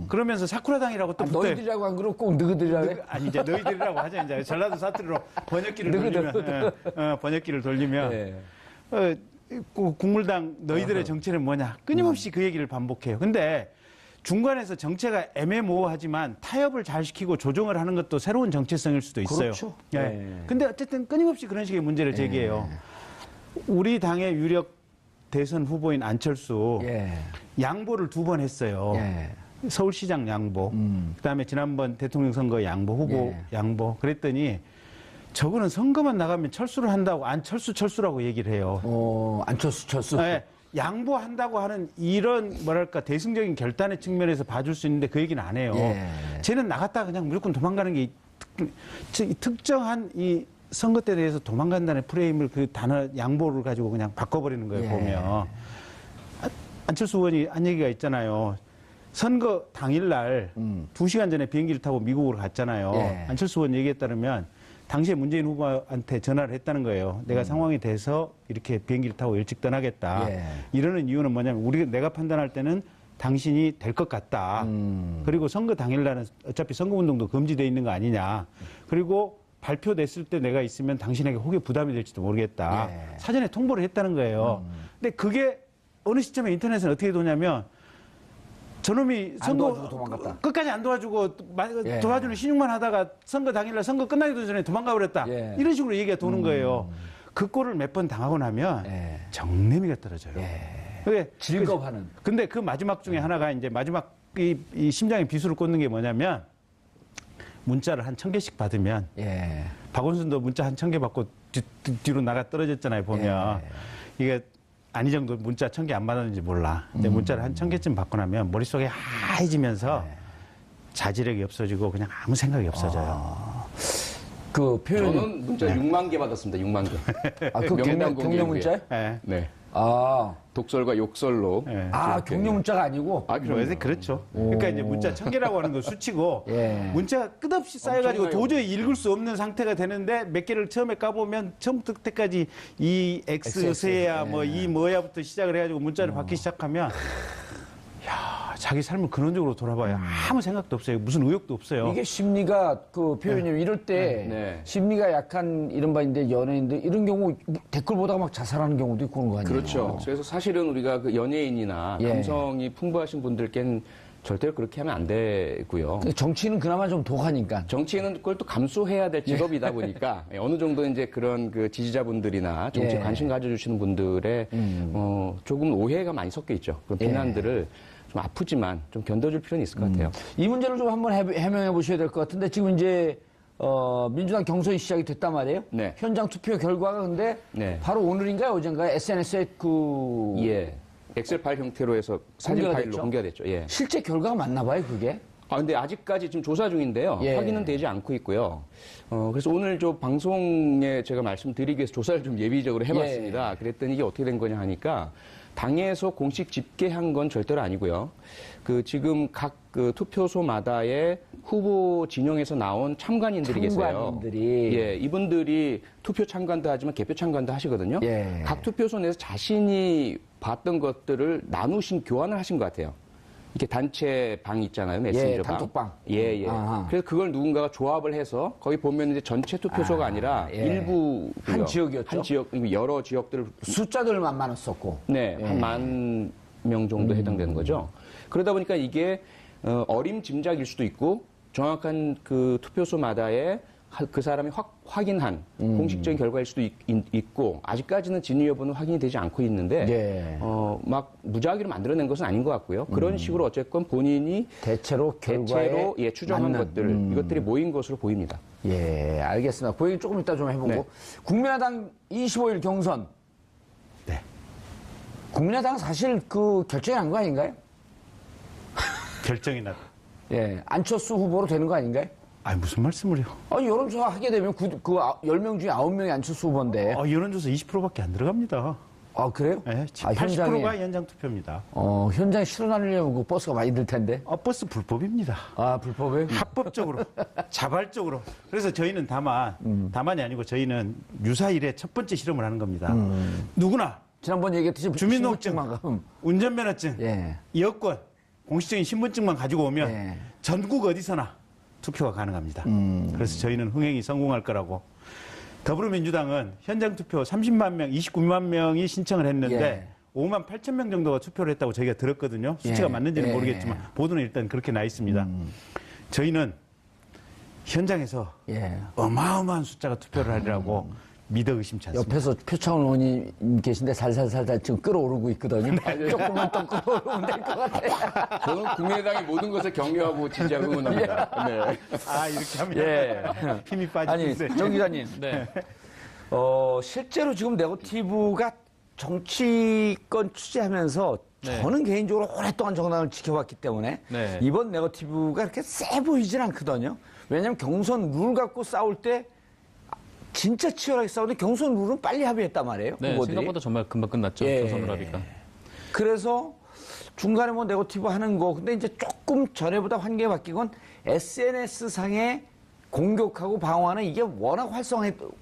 그러면서 사쿠라당이라고 또 붙어요. 너희들이라고 안 그러고 꼭 너희들이라고 해? 아니 이제 너희들이라고 하자 이제 전라도 사투리로 번역기를 돌리면 번역기를 돌리면 국물당 너희들의 정체는 뭐냐 끊임없이 그 얘기를 반복해요. 근데 중간에서 정체가 애매모호하지만 타협을 잘 시키고 조정을 하는 것도 새로운 정체성일 수도 있어요. 그렇죠. 예. 근데 어쨌든 끊임없이 그런 식의 문제를 제기해요. 우리 당의 유력 대선 후보인 안철수 양보를 2번 했어요. 서울시장 양보, 그다음에 지난번 대통령 선거 양보, 후보 양보. 그랬더니 저거는 선거만 나가면 철수를 한다고 철수라고 얘기를 해요. 안철수. 네, 양보한다고 하는 이런 뭐랄까 대승적인 결단의 측면에서 봐줄 수 있는데 그 얘기는 안 해요. 쟤는 나갔다가 그냥 무조건 도망가는 게 특정한 이 선거 때에 대해서 도망간다는 프레임을 그 단어 양보를 가지고 그냥 바꿔버리는 거예요. 보면 안철수 의원이 한 얘기가 있잖아요. 선거 당일날 2시간 전에 비행기를 타고 미국으로 갔잖아요. 안철수 의원 얘기에 따르면 당시에 문재인 후보한테 전화를 했다는 거예요. 내가 상황이 돼서 이렇게 비행기를 타고 일찍 떠나겠다. 이러는 이유는 뭐냐면 내가 판단할 때는 당신이 될 것 같다. 그리고 선거 당일날은 어차피 선거운동도 금지되어 있는 거 아니냐. 그리고 발표됐을 때 내가 있으면 당신에게 혹여 부담이 될지도 모르겠다. 사전에 통보를 했다는 거예요. 근데 그게 어느 시점에 인터넷은 어떻게 도냐면 저놈이 선거 끝까지 안 도와주고 도와주는 신용만 하다가 선거 당일날 선거 끝나기도 전에 도망가 버렸다. 이런 식으로 얘기가 도는 거예요. 그 꼴을 몇 번 당하고 나면 예. 정내미가 떨어져요. 그게 즐거워하는. 근데 그 마지막 중에 하나가 이제 마지막 이 심장에 비수를 꽂는 게 뭐냐면 문자를 한 1000개씩 받으면 예. 박원순도 문자 한 1000개 받고 뒤로 나가 떨어졌잖아요, 보면. 이게 안희정도 문자 1000개 안 받았는지 몰라. 근데 문자를 한 1000개쯤 받고 나면 머릿속에 하얘지면서 자지력이 없어지고 그냥 아무 생각이 없어져요. 그 표현이. 저는 문자 6만 개 받았습니다. 6만 개. 아, 그 명단 격려 공개 문자요? 예. 네. 아, 독설과 욕설로. 예. 격려 문자가 아니고. 아, 그럼. 그렇죠. 그러니까 이제 문자 1000개라고 하는 거 수치고 예. 문자가 끝없이 쌓여가지고 엄청나요. 도저히 읽을 수 없는 상태가 되는데 몇 개를 처음에 까보면 처음부터 끝까지 이 X세야 뭐 이 뭐야부터 시작을 해가지고 문자를 받기 시작하면 야 자기 삶을 근원적으로 돌아봐요. 아무 생각도 없어요. 무슨 의욕도 없어요. 이게 심리가 그 표현이 이럴 때 네. 심리가 약한 이른바 이제 연예인들 이런 경우 댓글 보다가 막 자살하는 경우도 있고 그런 거 아니에요? 그렇죠. 그래서 사실은 우리가 그 연예인이나 예. 감성이 풍부하신 분들께는 절대로 그렇게 하면 안 되고요. 정치는 그나마 좀 독하니까. 정치인은 그걸 또 감수해야 될 직업이다 보니까 어느 정도 이제 그런 그 지지자분들이나 정치에 예. 관심 가져주시는 분들의 조금 오해가 많이 섞여 있죠. 그런 비난들을 좀 아프지만 좀 견뎌줄 필요는 있을 것 같아요. 이 문제를 좀 한번 해명해 보셔야 될 것 같은데 지금 이제 민주당 경선이 시작이 됐단 말이에요. 네. 현장 투표 결과가 근데 네. 바로 오늘인가요, 어젠가요? SNS에 그 예. 엑셀 파일 형태로 해서 사진 공개가 파일로 됐죠? 공개가 됐죠. 예. 실제 결과가 맞나 봐요, 그게. 아, 근데 아직까지 지금 조사 중인데요. 예. 확인은 되지 않고 있고요. 그래서 오늘 저 방송에 제가 말씀드리기 위해서 조사를 좀 예비적으로 해봤습니다. 예. 그랬더니 이게 어떻게 된 거냐 하니까 당에서 공식 집계한 건 절대로 아니고요. 그 지금 각 그 투표소마다의 후보 진영에서 나온 참관인들이 계세요. 참관인들이. 예, 이분들이 투표 참관도 하지만 개표 참관도 하시거든요. 예. 각 투표소 내에서 자신이 봤던 것들을 나누신 교환을 하신 것 같아요. 이렇게 단체 방 있잖아요, 메신저 방. 단톡방. 예, 예. 아하. 그래서 그걸 누군가가 조합을 해서 거기 보면 이제 전체 투표소가 아니라 예. 일부 한 지역이었죠? 한 지역, 여러 지역들을 숫자들만 많았었고. 네, 예. 한 10,000명 정도 해당되는 거죠. 그러다 보니까 이게 어림짐작일 수도 있고 정확한 그 투표소마다의 그 사람이 확인한 공식적인 결과일 수도 있고 아직까지는 진위 여부는 확인이 되지 않고 있는데 예. 막 무작위로 만들어낸 것은 아닌 것 같고요. 그런 식으로 어쨌건 본인이 대체로 결과에 대체로 추정한 맞는. 것들 이것들이 모인 것으로 보입니다. 예, 알겠습니다. 그 얘기 조금 이따 좀 해보고. 네. 국민의당 25일 경선. 네. 국민의당 사실 그 결정이 난 거 아닌가요? 결정이 났. 예, 안철수 후보로 되는 거 아닌가요? 아 무슨 말씀을요? 여론조사 하게 되면 그 10명 중에 9명이 안철수 후보인데. 여론조사 20%밖에 안 들어갑니다. 아, 그래요? 네, 현장에. 80%가 현장 투표입니다. 현장에 실어나르려면 그 버스가 많이 들 텐데. 버스 불법입니다. 아, 불법이에요? 합법적으로, 자발적으로. 그래서 저희는 다만이 아니고 저희는 유사일에 첫 번째 실험을 하는 겁니다. 주민등록증, 지난번 얘기했듯이 신분증만 가면. 운전면허증, 예. 여권, 공식적인 신분증만 가지고 오면 예. 전국 어디서나 투표가 가능합니다. 그래서 저희는 흥행이 성공할 거라고. 더불어민주당은 현장 투표 30만 명, 29만 명이 신청을 했는데 예. 5만 8천 명 정도가 투표를 했다고 저희가 들었거든요. 수치가 예. 맞는지는 예. 모르겠지만 보도는 일단 그렇게 나 있습니다. 저희는 현장에서 예. 어마어마한 숫자가 투표를 하리라고 믿어 의심치 않습니다. 옆에서 표창원 의원님 계신데 살살살살 지금 끌어오르고 있거든요. 조금만 더 끌어오르면 될 것 같아요. 저는 국민의당의 모든 것을 격려하고 지지하고 응원합니다. 네. 이렇게 하면 예. 힘이 아니, 빠지는데. 정 기자님. 네. 실제로 지금 네거티브가 정치권 취재하면서 네. 저는 개인적으로 오랫동안 정당을 지켜봤기 때문에 네. 이번 네거티브가 그렇게 세 보이진 않거든요. 왜냐하면 경선 룰 갖고 싸울 때 진짜 치열하게 싸우는데 경선 룰은 빨리 합의했단 말이에요. 네, 후보들이. 생각보다 정말 금방 끝났죠. 예. 경선 합의가. 그래서 중간에 뭐 네거티브 하는 거 근데 이제 조금 전에보다 환경이 바뀐 건 SNS 상에 공격하고 방어하는 이게 워낙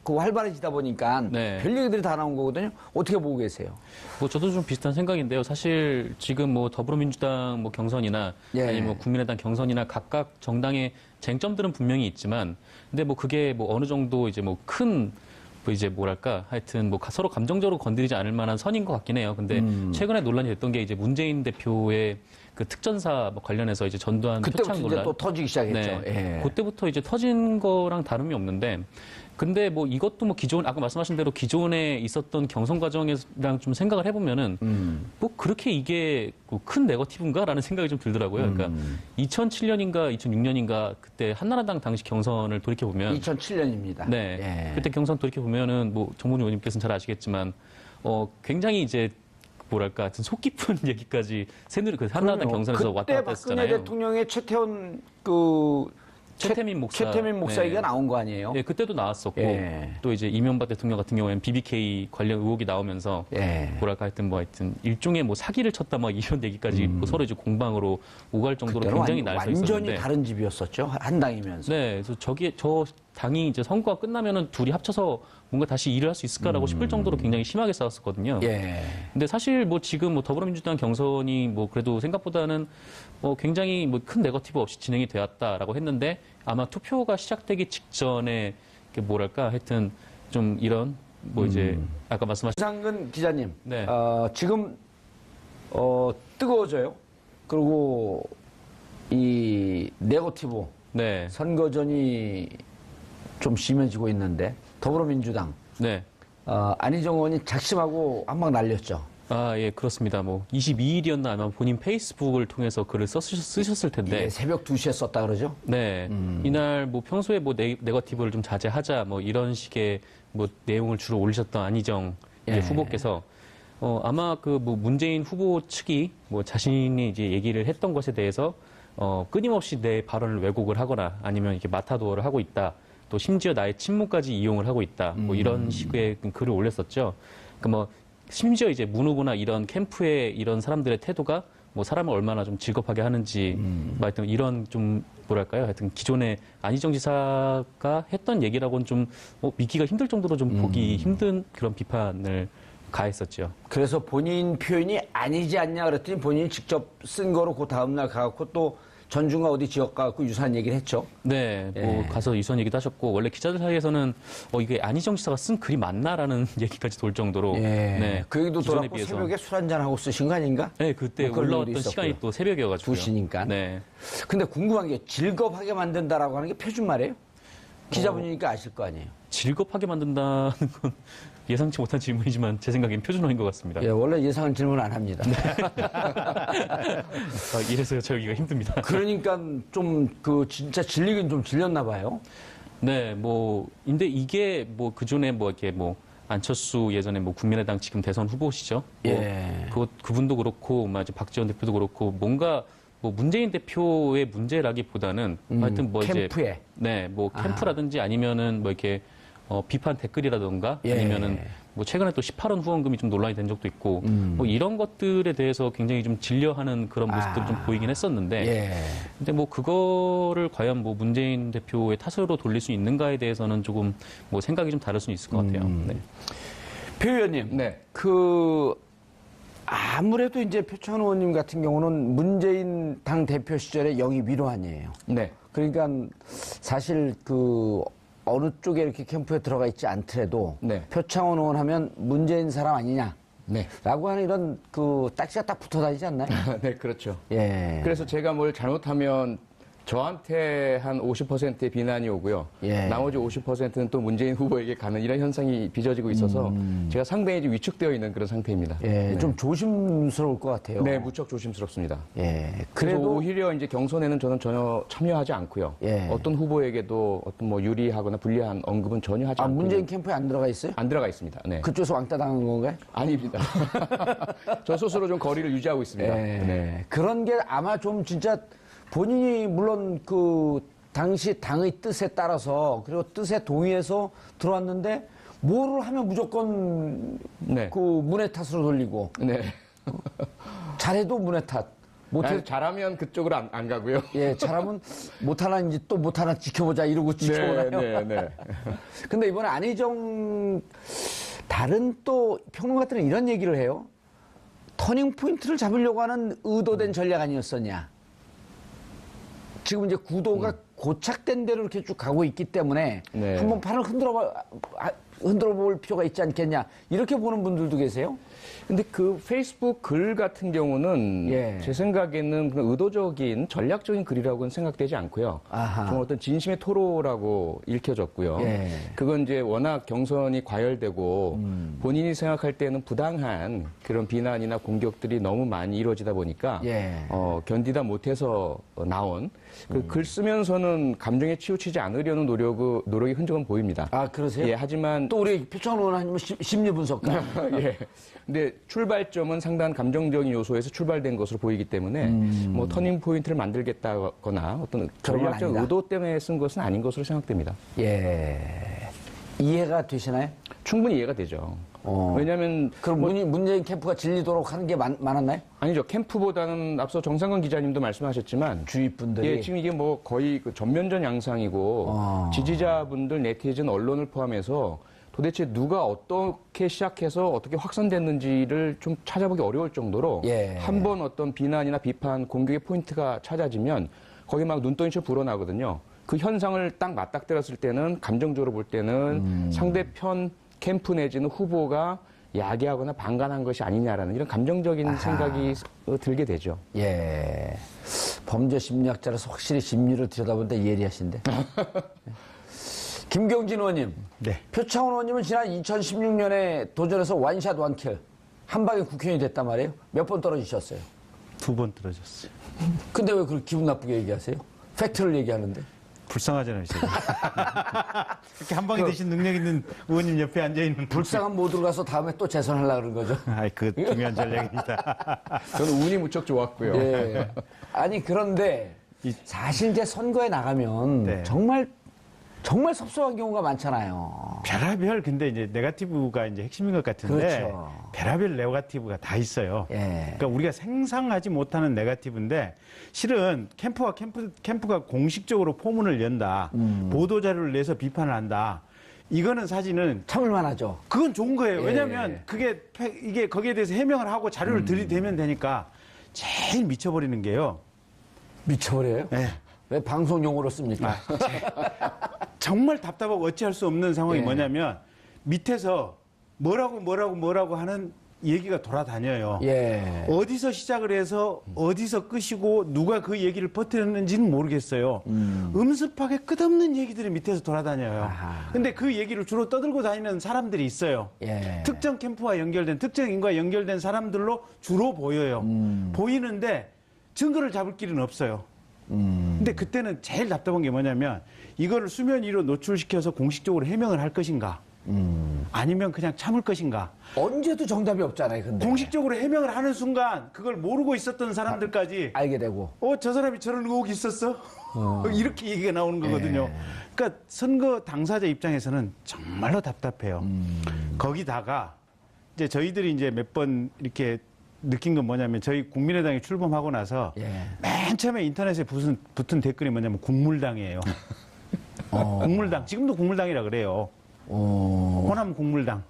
활발해지다 보니까 네. 별 얘기들이 다 나온 거거든요. 어떻게 보고 계세요? 뭐 저도 좀 비슷한 생각인데요. 사실 지금 뭐 더불어민주당 뭐 경선이나 예. 아니면 뭐 국민의당 경선이나 각각 정당의 쟁점들은 분명히 있지만, 근데 뭐 그게 뭐 어느 정도 이제 뭐 큰 뭐 이제 뭐랄까 하여튼 뭐 서로 감정적으로 건드리지 않을 만한 선인 것 같긴 해요. 근데 최근에 논란이 됐던 게 이제 문재인 대표의 그 특전사 뭐 관련해서 이제 전두환 그때부터 표창 이제 논란. 또 터지기 시작했죠. 네. 예. 그때부터 이제 터진 거랑 다름이 없는데 근데 뭐 이것도 뭐 아까 말씀하신 대로 기존에 있었던 경선 과정이랑 좀 생각을 해보면은 뭐 그렇게 이게 큰 네거티브인가라는 생각이 좀 들더라고요. 그러니까 2007년인가 2006년인가 그때 한나라당 당시 경선을 돌이켜보면 2007년입니다. 네. 예. 그때 경선 돌이켜보면은 뭐 정봉준 의원님께서는 잘 아시겠지만 굉장히 이제 뭐랄까 하여튼 속 깊은 얘기까지 새누리 그 한나라당 경선에서 왔다 갔다 그때 했었잖아요. 박근혜 대통령의 최태민 목사 네. 얘기가 나온 거 아니에요? 네, 그때도 나왔었고 예. 또 이제 이명박 대통령 같은 경우에는 BBK 관련 의혹이 나오면서 예. 뭐랄까 하여튼 일종의 뭐 사기를 쳤다 막 이런 얘기까지 뭐 서로 이제 공방으로 오갈 정도로 그때는 굉장히 날서 완전히 있었는데 다른 집이었었죠. 한 당이면서. 네, 그래서 저 당이 이제 선거가 끝나면은 둘이 합쳐서 뭔가 다시 일을 할 수 있을까라고 싶을 정도로 굉장히 심하게 싸웠었거든요. 예. 근데 사실 뭐 지금 뭐 더불어민주당 경선이 뭐 그래도 생각보다는 굉장히 뭐 큰 네거티브 없이 진행이 되었다라고 했는데 아마 투표가 시작되기 직전에 뭐랄까 하여튼 좀 이런 뭐 이제 아까 말씀하신 이상근 기자님, 네. 지금 뜨거워져요. 그리고 이 네거티브 네, 선거전이 좀 심해지고 있는데 더불어민주당 네. 안희정 의원이 작심하고 한 방 날렸죠. 아, 예, 그렇습니다. 뭐 22일이었나 아마 본인 페이스북을 통해서 글을 쓰셨을 텐데 예, 새벽 2시에 썼다 그러죠. 네. 이날 뭐 평소에 뭐 네거티브를 좀 자제하자 뭐 이런 식의 뭐 내용을 주로 올리셨던 안희정 이제 예. 후보께서 아마 그 뭐 문재인 후보 측이 뭐 자신이 이제 얘기를 했던 것에 대해서 끊임없이 내 발언을 왜곡을 하거나 아니면 이렇게 마타도어를 하고 있다. 또 심지어 나의 친문까지 이용을 하고 있다. 뭐 이런 식의 글을 올렸었죠. 그러니까 뭐 심지어 이제 문 후보나 이런 캠프의 이런 사람들의 태도가 뭐 사람을 얼마나 좀 질겁하게 하는지, 뭐 하여튼 이런 좀 뭐랄까요? 하여튼 기존에 안희정 지사가 했던 얘기라고는 좀 믿기가 힘들 정도로 좀 보기 힘든 그런 비판을 가했었죠. 그래서 본인 표현이 아니지 않냐 그랬더니 본인이 직접 쓴 거로 그 다음날 가갖고 또 전중과 어디 지역 가갖고 유사한 얘기를 했죠. 네, 뭐 예. 가서 유선 얘기도 하셨고 원래 기자들 사이에서는 이게 안희정 지사가 쓴 글이 맞나라는 얘기까지 돌 정도로 예. 네, 그 얘기도 기존에 돌았고 비해서. 새벽에 술 한잔하고 쓰신 거 아닌가? 네, 그때 뭐 그런 일이 올라왔던 시간이 있었고요. 또 새벽이어가지고 2시니까. 네. 근데 궁금한 게 즐겁하게 만든다라고 하는 게 표준말이에요? 기자분이니까 아실 거 아니에요? 즐겁하게 만든다는 건 예상치 못한 질문이지만 제 생각엔 표준어인 것 같습니다. 예, 원래 예상은 질문 안 합니다. 이래서 저기가 힘듭니다. 그러니까 좀 진짜 질리긴 좀 질렸나 봐요. 네, 뭐 근데 이게 뭐 그전에 뭐 이렇게 뭐 안철수 예전에 뭐 국민의당 지금 대선 후보시죠. 예. 그분도 그렇고 뭐 이제 박지원 대표도 그렇고 뭔가 뭐 문재인 대표의 문제라기보다는 하여튼 뭐 캠프에. 이제 네, 뭐 캠프라든지 아니면은 뭐 이렇게 비판 댓글이라던가 예. 아니면은 뭐 최근에 또 18원 후원금이 좀 논란이 된 적도 있고 뭐 이런 것들에 대해서 굉장히 좀 질려하는 그런 모습들이 좀 보이긴 했었는데 예. 근데 뭐 그거를 과연 뭐 문재인 대표의 탓으로 돌릴 수 있는가에 대해서는 조금 뭐 생각이 좀 다를 수는 있을 것 같아요. 네. 표 의원님. 네. 아무래도 이제 표창원 의원님 같은 경우는 문재인 당 대표 시절에 영입 위로안이에요. 네. 그러니까 사실 어느 쪽에 이렇게 캠프에 들어가 있지 않더라도 네. 표창원 의원 하면 문재인 사람 아니냐. 네. 라고 하는 이런 딱지가 딱 붙어 다니지 않나요? 네, 그렇죠. 예. 그래서 제가 뭘 잘못하면 저한테 한 50%의 비난이 오고요. 예. 나머지 50%는 또 문재인 후보에게 가는 이런 현상이 빚어지고 있어서 제가 상당히 이제 위축되어 있는 그런 상태입니다. 예, 네. 좀 조심스러울 것 같아요. 네, 무척 조심스럽습니다. 예. 그래서 그래도 오히려 이제 경선에는 저는 전혀 참여하지 않고요. 예. 어떤 후보에게도 어떤 뭐 유리하거나 불리한 언급은 전혀 하지 않고 문재인 캠프에 안 들어가 있어요? 안 들어가 있습니다. 네. 그쪽에서 왕따 당한 건가요? 아닙니다. 저 스스로 좀 거리를 유지하고 있습니다. 예. 네. 그런 게 아마 좀 진짜 본인이 물론 당시 당의 뜻에 따라서 그리고 뜻에 동의해서 들어왔는데 뭐를 하면 무조건 네. 문의 탓으로 돌리고 네. 잘해도 문의 탓. 못해 잘하면 그쪽으로 안 가고요. 예, 잘하면 못하나 이제 또 못하나 지켜보자 이러고 지켜보나요? 네, 네. 근데 이번에 안희정 다른 또 평론가들은 이런 얘기를 해요. 터닝 포인트를 잡으려고 하는 의도된 전략 아니었었냐. 지금 이제 구도가 고착된 대로 이렇게 쭉 가고 있기 때문에 네. 한번 판을 흔들어 흔들어 볼 필요가 있지 않겠냐. 이렇게 보는 분들도 계세요? 근데 그 페이스북 글 같은 경우는 예. 제 생각에는 그런 의도적인 전략적인 글이라고는 생각되지 않고요. 아하. 좀 어떤 진심의 토로라고 읽혀졌고요. 예. 그건 이제 워낙 경선이 과열되고 본인이 생각할 때는 부당한 그런 비난이나 공격들이 너무 많이 이루어지다 보니까 예. 견디다 못해서 나온 그 글 쓰면서는 감정에 치우치지 않으려는 노력의 흔적은 보입니다. 아, 그러세요? 예, 하지만 또 우리 표창원 의원님은 심리 분석가. 예. 근데 출발점은 상당한 감정적인 요소에서 출발된 것으로 보이기 때문에 뭐 터닝 포인트를 만들겠다거나 어떤 그런 건 전략적 아니다. 의도 때문에 쓴 것은 아닌 것으로 생각됩니다. 예. 이해가 되시나요? 충분히 이해가 되죠. 왜냐하면 그럼 문재인 캠프가 질리도록 하는 게 많았나요? 아니죠. 캠프보다는 앞서 정상근 기자님도 말씀하셨지만 주위 분들이. 예, 지금 이게 뭐 거의 그 전면전 양상이고 지지자분들, 네티즌, 언론을 포함해서 도대체 누가 어떻게 시작해서 어떻게 확산됐는지를 좀 찾아보기 어려울 정도로 예. 한 번 어떤 비난이나 비판, 공격의 포인트가 찾아지면 거기 막 눈덩이처럼 불어나거든요. 그 현상을 딱 맞닥뜨렸을 때는 감정적으로 볼 때는 상대편 캠프 내지는 후보가 야기하거나 방관한 것이 아니냐라는 이런 감정적인 생각이 들게 되죠. 예. 범죄 심리학자라서 확실히 심리를 들여다보는데 예리하신데. 김경진 의원님. 네. 표창원 의원님은 지난 2016년에 도전해서 원샷 원킬. 한 방에 국회의원이 됐단 말이에요. 몇 번 떨어지셨어요. 2번 떨어졌어요. 근데 왜 그렇게 기분 나쁘게 얘기하세요? 팩트를 얘기하는데. 불쌍하잖아요, 제가. 이렇게 한 방에 드신 능력 있는 의원님 옆에 앉아있는. 불쌍한 모드로 가서 다음에 또 재선하려고 그런 거죠. 아이, 그 중요한 전략입니다. 저는 운이 무척 좋았고요. 예. 아니, 그런데 사실 이제 선거에 나가면 네. 정말 섭섭한 경우가 많잖아요. 별하별 근데 이제 네거티브가 이제 핵심인 것 같은데 그렇죠. 별하별 네거티브가 다 있어요. 예. 그러니까 우리가 상상하지 못하는 네거티브인데 실은 캠프가 공식적으로 포문을 연다. 보도 자료를 내서 비판을 한다. 이거는 사실은 참을만 하죠. 그건 좋은 거예요. 예. 왜냐하면 이게 거기에 대해서 해명을 하고 자료를 들이대면 되니까 제일 미쳐버리는 게요. 미쳐버려요? 예. 왜 방송 용어로 씁니까? 정말 답답하고 어찌할 수 없는 상황이 예. 뭐냐면 밑에서 뭐라고 하는 얘기가 돌아다녀요. 예. 어디서 시작을 해서 어디서 끄시고 누가 그 얘기를 퍼뜨렸는지는 모르겠어요. 음습하게 끝없는 얘기들이 밑에서 돌아다녀요. 아하. 근데 그 얘기를 주로 떠들고 다니는 사람들이 있어요. 예. 특정 캠프와 연결된 특정인과 연결된 사람들로 주로 보여요. 보이는데 증거를 잡을 길은 없어요. 근데 그때는 제일 답답한 게 뭐냐면 이거를 수면 위로 노출시켜서 공식적으로 해명을 할 것인가 아니면 그냥 참을 것인가. 언제도 정답이 없잖아요, 근데. 공식적으로 해명을 하는 순간 그걸 모르고 있었던 사람들까지 알게 되고. 저 사람이 저런 의혹이 있었어? 이렇게 얘기가 나오는 거거든요. 그러니까 선거 당사자 입장에서는 정말로 답답해요. 거기다가 이제 저희들이 이제 몇 번 이렇게 느낀 건 뭐냐면 저희 국민의당에 출범하고 나서 예. 맨 처음에 인터넷에 붙은 댓글이 뭐냐면 국물당이에요. 국물당. 지금도 국물당이라 그래요. 호남 국물당.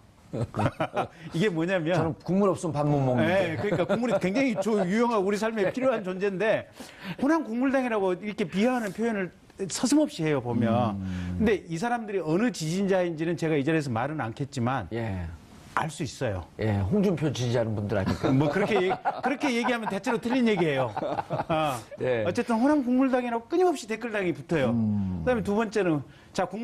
이게 뭐냐면 저는 국물 없으면 밥 못 먹는데. 네, 그러니까 국물이 굉장히 유용하고 우리 삶에 필요한 존재인데 호남 국물당이라고 이렇게 비하하는 표현을 서슴없이 해요 보면. 근데 이 사람들이 어느 지지자인지는 제가 이 자리에서 말은 않겠지만 예. 알 수 있어요. 예. 홍준표 지지하는 분들 아니까. 뭐 그렇게 얘기하면 대체로 틀린 얘기예요. 예. 어쨌든 호남 국물당이라고 끊임없이 댓글당이 붙어요. 그다음에 두 번째는 자